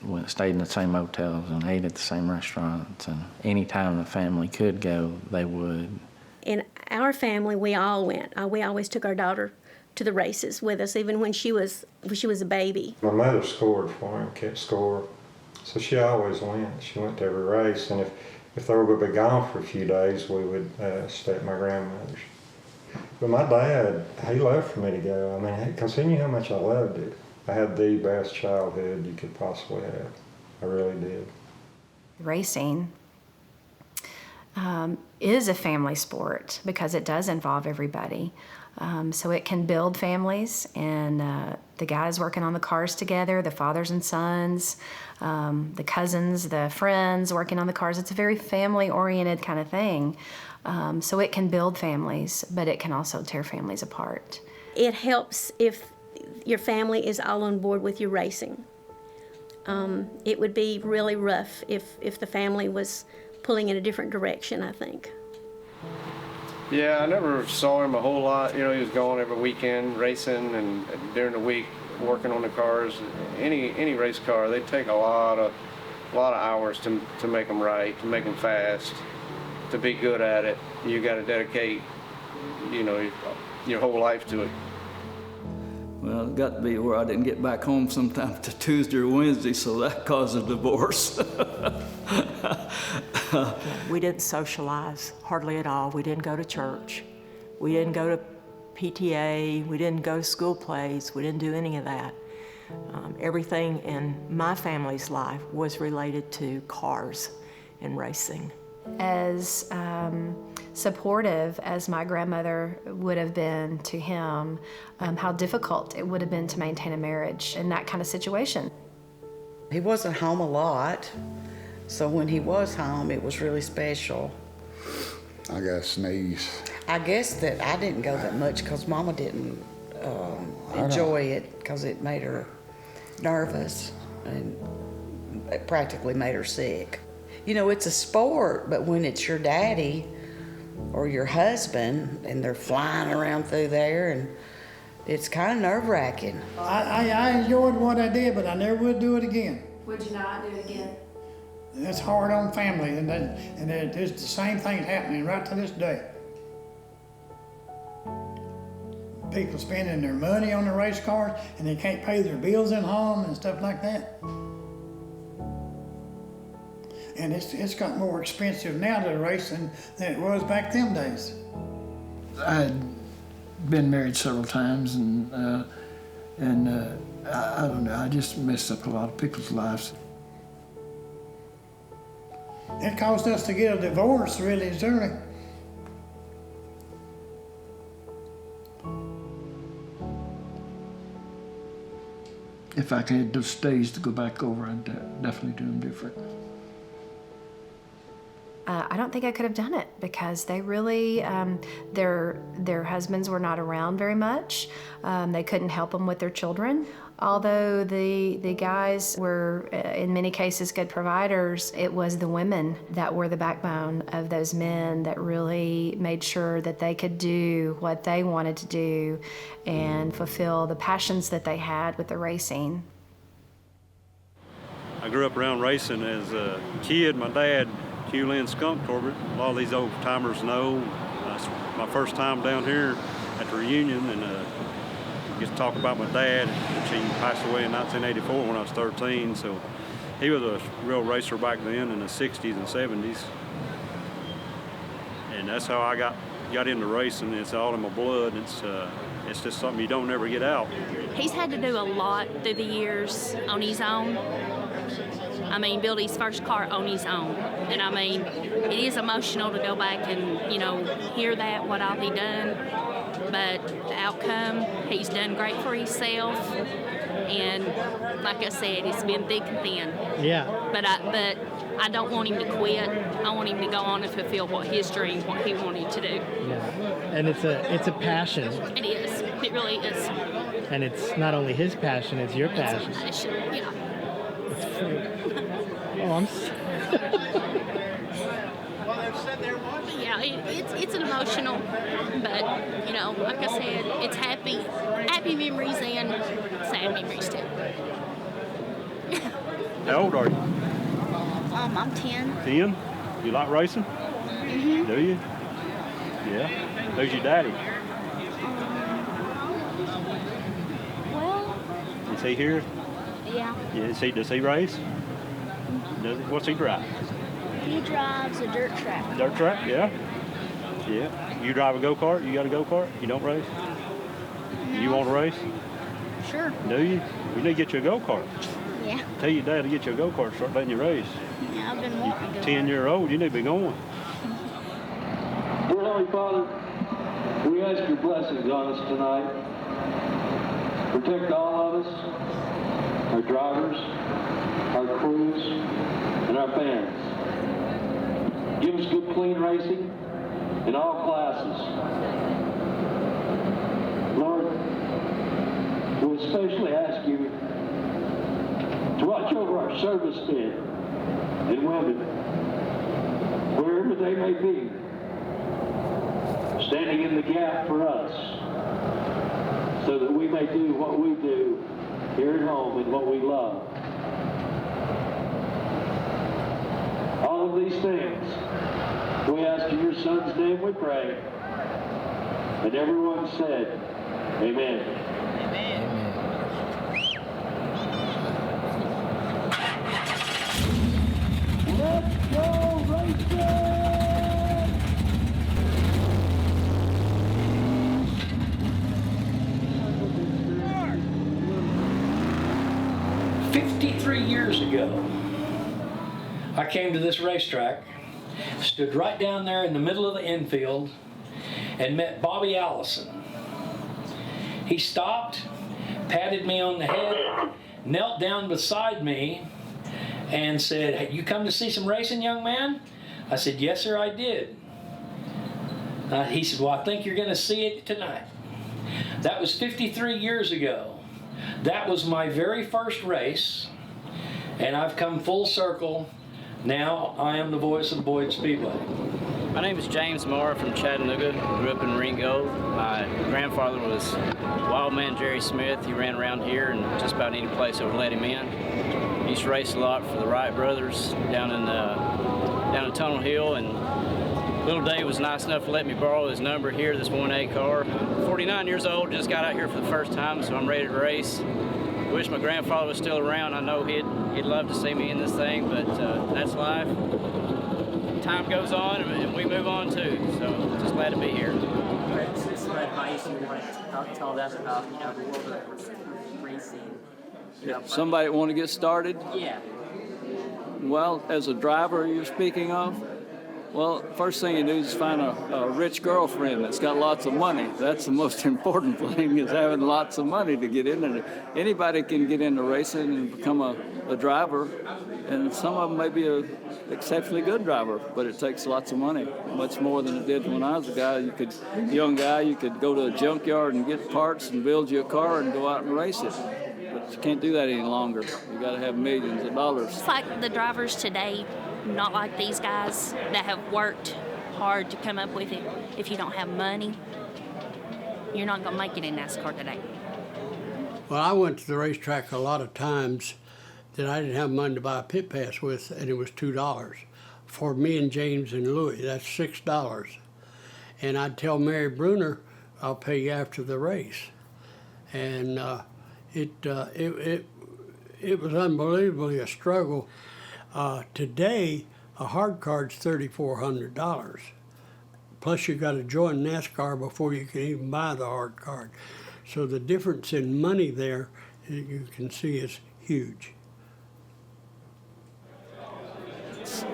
and stayed in the same hotels and ate at the same restaurants, and anytime the family could go, they would. In our family, we all went. We always took our daughter to the races with us, even when she was a baby. My mother scored for him, kept score, so she always went. She went to every race, and if they were going to be gone for a few days, we would stay at my grandmother's. But my dad, he loved for me to go. I mean, because he knew how much I loved it. I had the best childhood you could possibly have. I really did. Racing is a family sport because it does involve everybody. So it can build families, and the guys working on the cars together, the fathers and sons, the cousins, the friends working on the cars. It's a very family-oriented kind of thing. So it can build families, but it can also tear families apart. It helps if your family is all on board with your racing. It would be really rough if the family was pulling in a different direction, I think. Yeah, I never saw him a whole lot. You know, he was gone every weekend racing, and during the week working on the cars. Any race car, they take a lot of hours to make them right, to make them fast, to be good at it. You got to dedicate, you know, your whole life to it. Well, it got to be where I didn't get back home sometime to Tuesday or Wednesday, so that caused a divorce. We didn't socialize hardly at all. We didn't go to church. We didn't go to PTA. We didn't go to school plays. We didn't do any of that. Everything in my family's life was related to cars and racing. As supportive as my grandmother would have been to him, how difficult it would have been to maintain a marriage in that kind of situation. He wasn't home a lot, so when he was home, it was really special. I got a sneeze. I guess that I didn't go that much because Mama didn't enjoy it because it made her nervous and it practically made her sick. You know, it's a sport, but when it's your daddy or your husband and they're flying around through there, and it's kind of nerve-wracking. I enjoyed what I did, but I never would do it again. Would you not do it again? It's hard on family, and there's the same thing happening right to this day. People spending their money on the race cars, and they can't pay their bills in home and stuff like that. And it's got more expensive now to race than it was back them days. I had been married several times, and I don't know, I just messed up a lot of people's lives. It caused us to get a divorce really early. if I had those days to go back over, I'd definitely do them different. I don't think I could have done it because they really, their husbands were not around very much. They couldn't help them with their children. Although the guys were, in many cases, good providers, it was the women that were the backbone of those men that really made sure that they could do what they wanted to do and fulfill the passions that they had with the racing. I grew up around racing as a kid. My dad, Q-Lin Skunk Corbett, a lot of these old timers know. It's my first time down here at the reunion, and get to talk about my dad, which he passed away in 1984 when I was 13. So he was a real racer back then in the 60s and 70s. And that's how I got into racing. It's all in my blood. It's just something you don't ever get out. He's had to do a lot through the years on his own. I mean, build his first car on his own. And I mean, it is emotional to go back and, hear that, what all he done. But the outcome, he's done great for himself. And like I said, it's been thick and thin. Yeah. But I don't want him to quit. I want him to go on and fulfill what his dream, what he wanted to do. Yeah. And it's a passion. It is. It really is. And it's not only his passion, it's your passion. It's a passion, yeah. Oh, I'm Yeah, it's an emotional, but like I said, it's happy memories and sad memories too. How old are you? I'm 10. 10? You like racing? Mm-hmm. Do you? Yeah. Who's your daddy? Well. Is he here? Yeah. Yeah. Does he race? What's he drive? He drives a dirt track. Dirt track? Yeah. Yeah. You drive a go-kart? You got a go-kart? You don't race? No. You want to race? Sure. Do you? You need to get you a go-kart. Yeah. Tell your dad to get you a go-kart, start letting you race. Yeah, I've been wanting to go. 10-year-old, you need to be going. Dear Holy Father, we ask your blessings on us tonight. Protect all of us, our drivers, our crews, and our fans. Give us good, clean racing in all classes. Lord, we especially ask you to watch over our service men and women, wherever they may be, standing in the gap for us, so that we may do what we do here at home and what we love. All of these things, we ask in your Son's name we pray. And everyone said, amen. Let's go racing! 53 years ago, I came to this racetrack, stood right down there in the middle of the infield, and met Bobby Allison. He stopped, patted me on the head, knelt down beside me, and said, "Hey, you come to see some racing, young man?" I said, "Yes, sir, I did." He said, "Well, I think you're going to see it tonight." That was 53 years ago. That was my very first race, and I've come full circle. Now I am the voice of Boyd Speedway. My name is James Moore from Chattanooga. Grew up in Ringo. My grandfather was Wildman Jerry Smith. He ran around here and just about any place that would let him in. He used to race a lot for the Wright brothers down in Tunnel Hill, and little Dave was nice enough to let me borrow his number here, this 1A car. 49 years old, just got out here for the first time, so I'm ready to race. Wish my grandfather was still around. I know he'd love to see me in this thing, but that's life. Time goes on, and we move on too. So just glad to be here. Just what advice you want to tell them about, the world of racing? Somebody want to get started? Yeah. Well, as a driver, you're speaking of? Well, first thing you do is find a rich girlfriend that's got lots of money. That's the most important thing, is having lots of money to get into it. Anybody can get into racing and become a driver, and some of them may be an exceptionally good driver, but it takes lots of money, much more than it did when I was a guy. Young guy, you could go to a junkyard and get parts and build you a car and go out and race it. But you can't do that any longer. You got to have millions of dollars. It's like the drivers today, not like these guys that have worked hard to come up with it. If you don't have money, you're not going to make it in NASCAR today. Well, I went to the racetrack a lot of times that I didn't have money to buy a pit pass with, and it was $2. For me and James and Louis, that's $6. And I'd tell Mary Bruner, I'll pay you after the race. And it was unbelievably a struggle. Today, a hard card's $3,400. Plus you got to join NASCAR before you can even buy the hard card. So the difference in money there, you can see, is huge.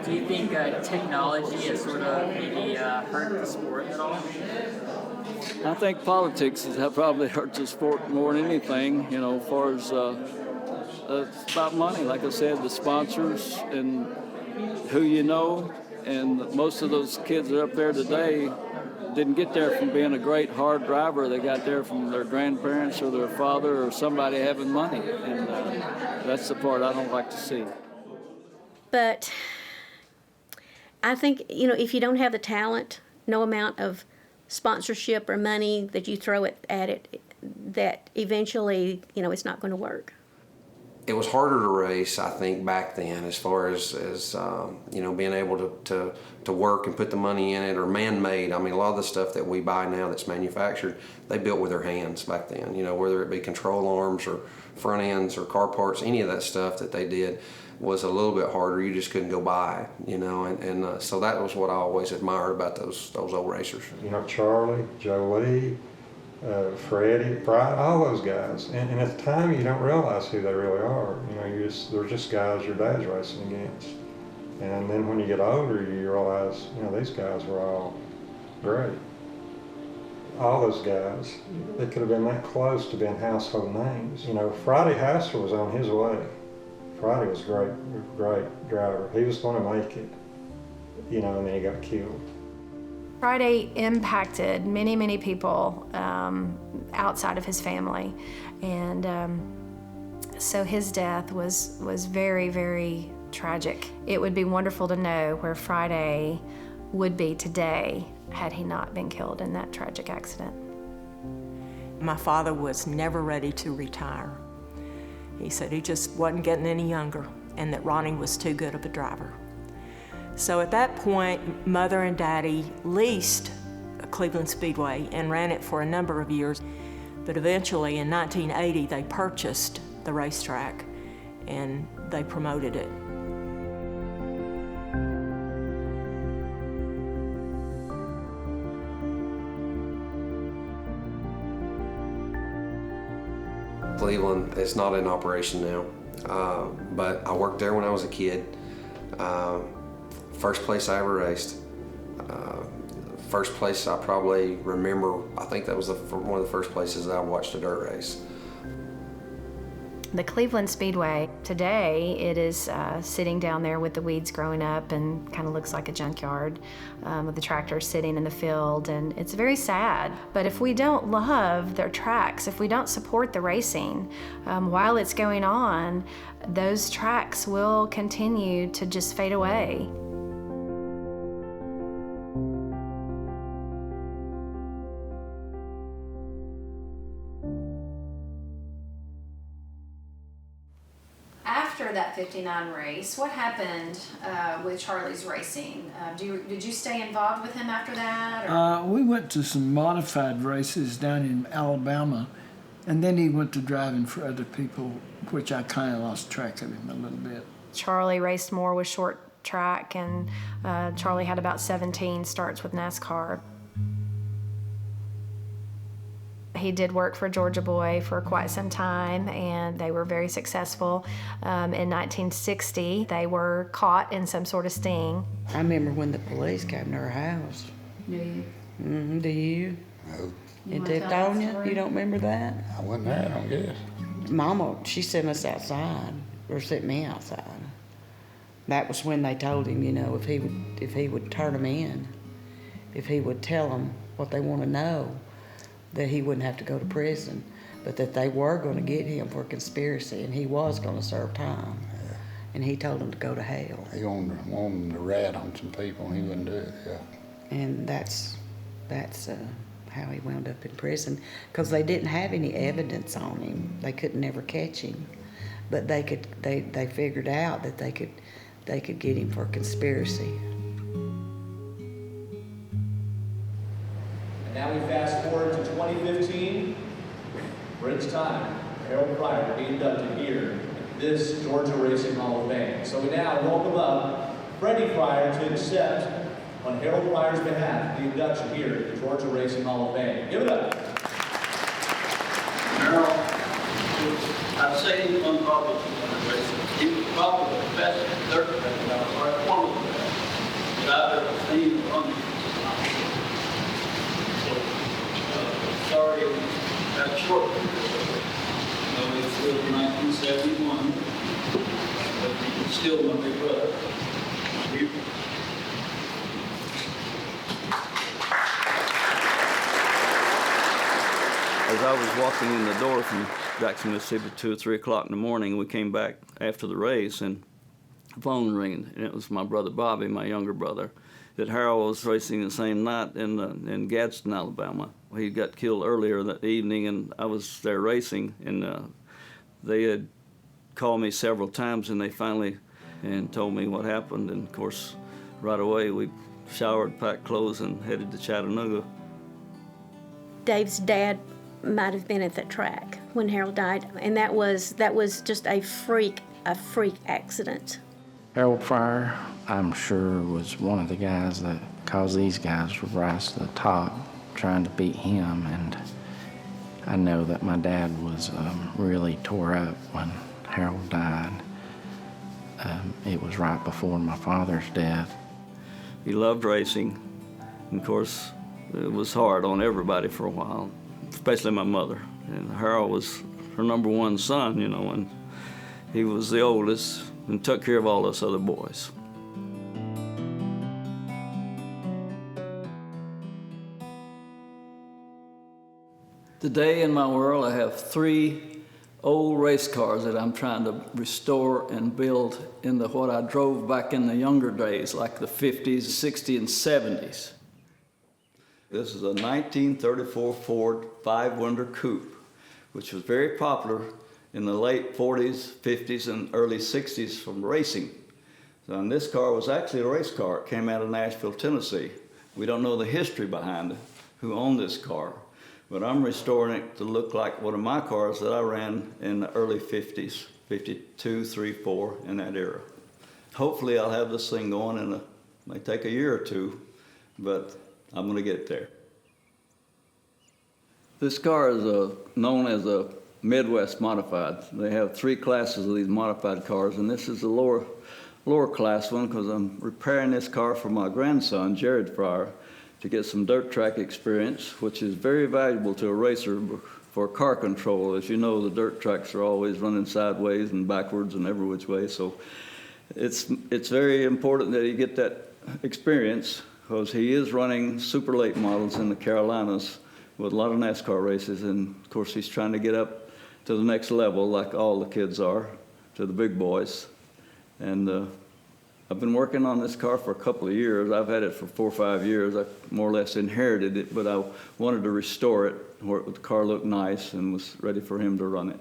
Do you think technology has sort of maybe hurt the sport at all? I think politics has probably hurt the sport more than anything, as far as it's about money. Like I said, the sponsors and who you know, and most of those kids that are up there today didn't get there from being a great hard driver. They got there from their grandparents or their father or somebody having money, and that's the part I don't like to see. But I think, if you don't have the talent, no amount of sponsorship or money that you throw at it, that eventually, it's not going to work. It was harder to race, I think, back then, as far as being able to work and put the money in it, or man-made. I mean, a lot of the stuff that we buy now that's manufactured, they built with their hands back then. Whether it be control arms or front ends or car parts, any of that stuff that they did was a little bit harder. You just couldn't go buy, and so that was what I always admired about those old racers. Charlie, Joe Lee, Freddie, Brian, all those guys. And at the time, you don't realize who they really are. They're just guys your dad's racing against. And then when you get older, you realize, these guys were all great. All those guys, they could have been that close to being household names. Friday Hassler was on his way. Friday was a great driver. He was going to make it, and then he got killed. Friday impacted many, many people outside of his family, and so his death was very, very tragic. It would be wonderful to know where Friday would be today had he not been killed in that tragic accident. My father was never ready to retire. He said he just wasn't getting any younger, and that Ronnie was too good of a driver. So at that point, Mother and Daddy leased Cleveland Speedway and ran it for a number of years. But eventually, in 1980, they purchased the racetrack and they promoted it. Cleveland is not in operation now, but I worked there when I was a kid. First place I ever raced. First place I probably remember, I think that was one of the first places that I watched a dirt race. The Cleveland Speedway, today it is sitting down there with the weeds growing up and kind of looks like a junkyard with the tractors sitting in the field, and it's very sad. But if we don't love their tracks, if we don't support the racing while it's going on, those tracks will continue to just fade away. After that 59 race, what happened with Charlie's racing? Did you stay involved with him after that? We went to some modified races down in Alabama, and then he went to driving for other people, which I kind of lost track of him a little bit. Charlie raced more with short track, and Charlie had about 17 starts with NASCAR. He did work for Georgia Boy for quite some time, and they were very successful. In 1960, they were caught in some sort of sting. I remember when the police came to our house. Do you? Mm-hmm. Do you? No. And tipped on you? You don't remember that? I wasn't there, I don't guess. Mama, she sent us outside, or sent me outside. That was when they told him, you know, if he would turn them in, if he would tell them what they want to know, that he wouldn't have to go to prison, but that they were going to get him for conspiracy, and he was going to serve time. Yeah. And he told them to go to hell. He wanted them to rat on some people, and he wouldn't do it, yeah. And that's how he wound up in prison, because they didn't have any evidence on him. They could never catch him, but they figured out that they could get him for conspiracy. And now we fast forward to 2015, where it's time for Harold Pryor to be inducted here at this Georgia Racing Hall of Fame. So we now welcome up Freddie Pryor to accept, on Harold Pryor's behalf, the induction here at the Georgia Racing Hall of Fame. Give it up. Harold, I've seen him on public racing. He was probably the best dirt track, or one of the best that I've ever seen on the sorry, that short. It's still 1971, but he's still my big brother. As I was walking in the door from Jackson, Mississippi, 2 or 3 o'clock in the morning, we came back after the race, and the phone ringing, and it was my brother Bobby, my younger brother, that Harold was racing the same night in Gadsden, Alabama. He got killed earlier that evening, and I was there racing, and they had called me several times, and they finally told me what happened, and of course, right away we showered, packed clothes, and headed to Chattanooga. Dave's dad might have been at that track when Harold died, and that was just a freak accident. Harold Pryor, I'm sure, was one of the guys that caused these guys to rise to the top, trying to beat him, and I know that my dad was really tore up when Harold died. It was right before my father's death. He loved racing, and of course, it was hard on everybody for a while, especially my mother. And Harold was her number one son, you know, and he was the oldest and took care of all us other boys. Today in my world, I have 3 old race cars that I'm trying to restore and build into what I drove back in the younger days, like the 50s, 60s, and 70s. This is a 1934 Ford 5-window coupe, which was very popular in the late 40s, 50s, and early 60s from racing. So, and this car was actually a race car. It came out of Nashville, Tennessee. We don't know the history behind it, who owned this car, but I'm restoring it to look like one of my cars that I ran in the early 50s, 52, 3, 4, in that era. Hopefully I'll have this thing going in may take a year or 2, but I'm going to get there. This car is known as a Midwest Modified. They have 3 classes of these modified cars, and this is the lower class one because I'm repairing this car for my grandson, Jared Pryor, to get some dirt track experience, which is very valuable to a racer for car control. As you know, the dirt tracks are always running sideways and backwards and every which way, so it's very important that he get that experience, because he is running super late models in the Carolinas with a lot of NASCAR races, and of course he's trying to get up to the next level like all the kids are, to the big boys. And I've been working on this car for a couple of years. I've had it for 4 or 5 years. I more or less inherited it, but I wanted to restore it where the car looked nice and was ready for him to run it.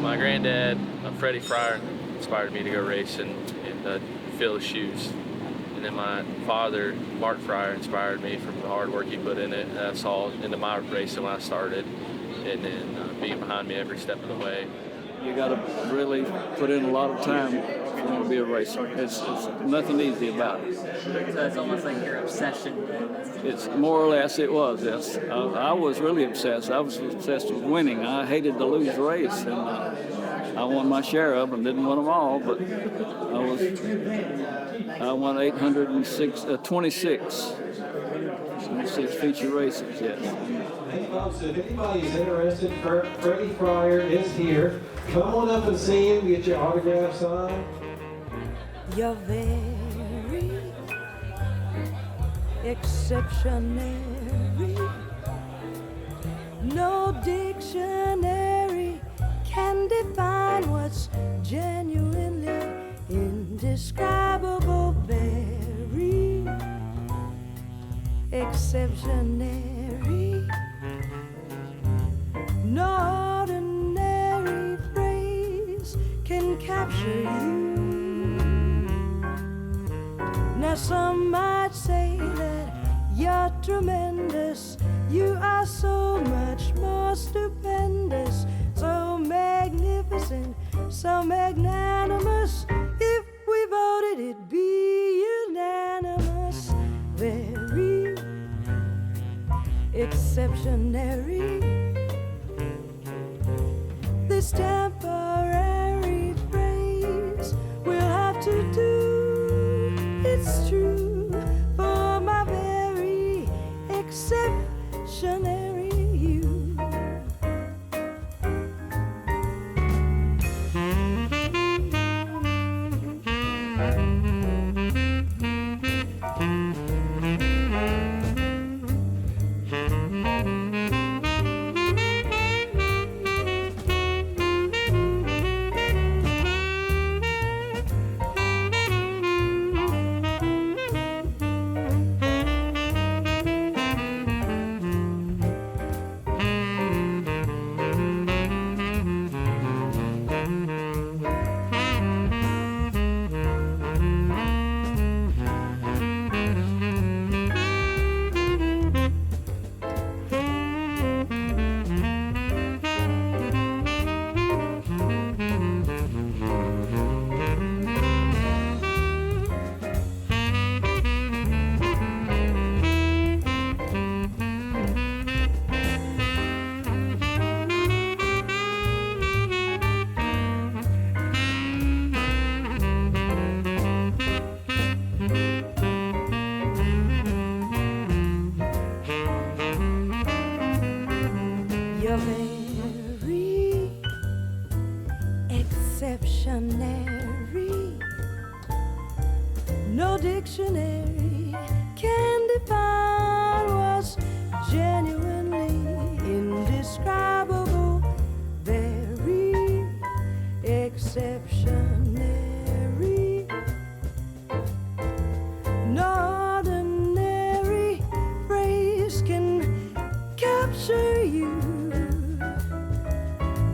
My granddad, Freddie Pryor, inspired me to go race and fill his shoes. And then my father, Mark Fryer, inspired me from the hard work he put in it. I saw into my racing when I started, and then being behind me every step of the way. You got to really put in a lot of time if you want to be a racer. It's nothing easy about it. So it's almost like your obsession. It's more or less it was, yes. I was really obsessed. I was obsessed with winning. I hated to lose a race, and I won my share of them. Didn't win them all, but I won 26 feature races, yes. Hey folks, if anybody's interested, Freddie Fryer is here. Come on up and see him, get your autograph signed. You're very exceptionary. No dictionary can define what's genuinely indescribable. Very exceptionary. No ordinary phrase can capture you. Now some might say that you're tremendous. You are so much more stupendous, so magnificent, so magnanimous. If we voted, it'd be unanimous. Very exceptionary. This temporary phrase we'll have to do. It's true for my very exceptionary you. You're very exceptionary. No dictionary can define what's genuinely indescribable. Very exceptionary. No ordinary phrase can capture you.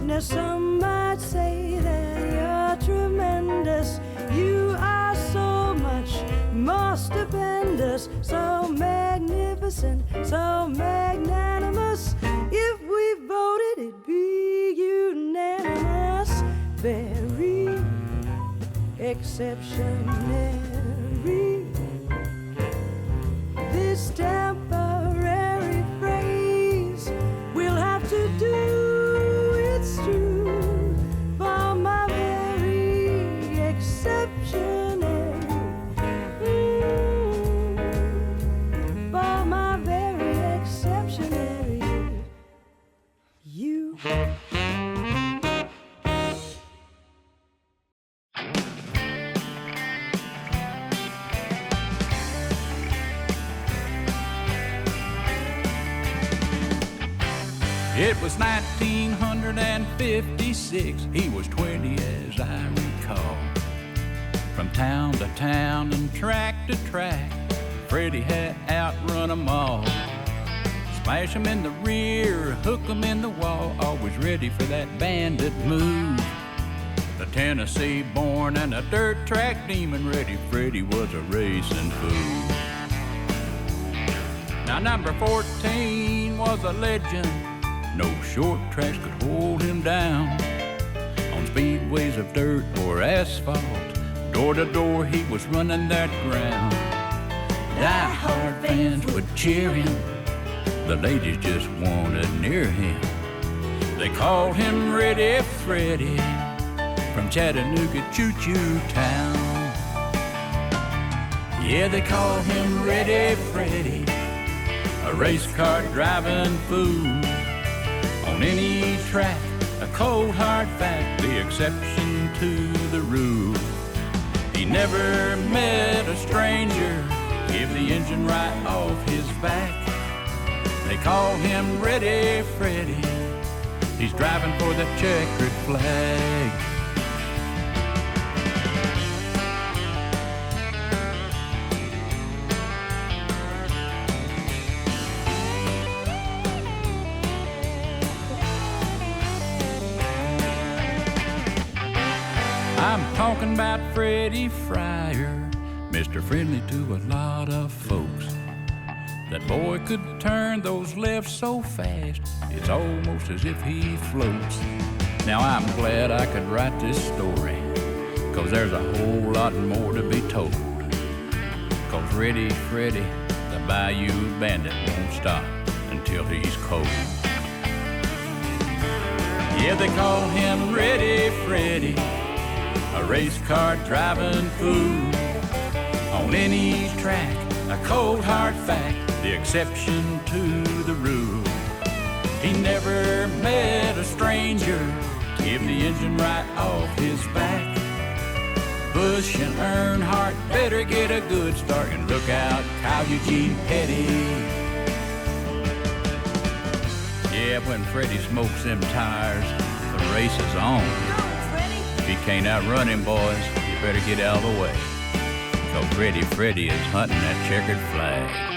Now some might say that you're tremendous. You are so much more stupendous, so magnificent, so magnanimous. If we voted, it'd be unanimous. Very exceptionary. This temporary phrase we'll have to do. It's true for my very exceptionary. For my very exceptionary you. It was 1956, he was 20 as I recall. From town to town and track to track, Freddie had outrun them all. Smash them in the rear, hook them in the wall, always ready for that bandit move. The Tennessee born and a dirt track demon, Ready Freddie was a racing fool. Now number 14 was a legend, no short tracks could hold him down. On speedways of dirt or asphalt, door to door he was running that ground. Die-hard fans would cheer him, the ladies just wanted near him. They called him Ready Freddie, from Chattanooga choo-choo town. Yeah, they called him Ready Freddie, a race car driving fool. On any track, a cold hard fact, the exception to the rule. He never met a stranger, give the engine right off his back. They call him Ready Freddie, he's driving for the checkered flag. I'm talking about Freddie Fryer, Mr. Friendly to a lot of folks. That boy could turn those lefts so fast, it's almost as if he floats. Now I'm glad I could write this story, 'cause there's a whole lot more to be told. 'Cause Ready Freddie, the Bayou Bandit, won't stop until he's cold. Yeah, they call him Ready Freddie, a race car driving fool. On any track, a cold hard fact, the exception to the rule. He never met a stranger, give the engine right off his back. Bush and Earnhardt better get a good start, and look out, Kyle Eugene Petty. Yeah, when Freddie smokes them tires, the race is on. If you can't outrun him, boys, you better get out of the way, 'cause Ready Freddie is hunting that checkered flag.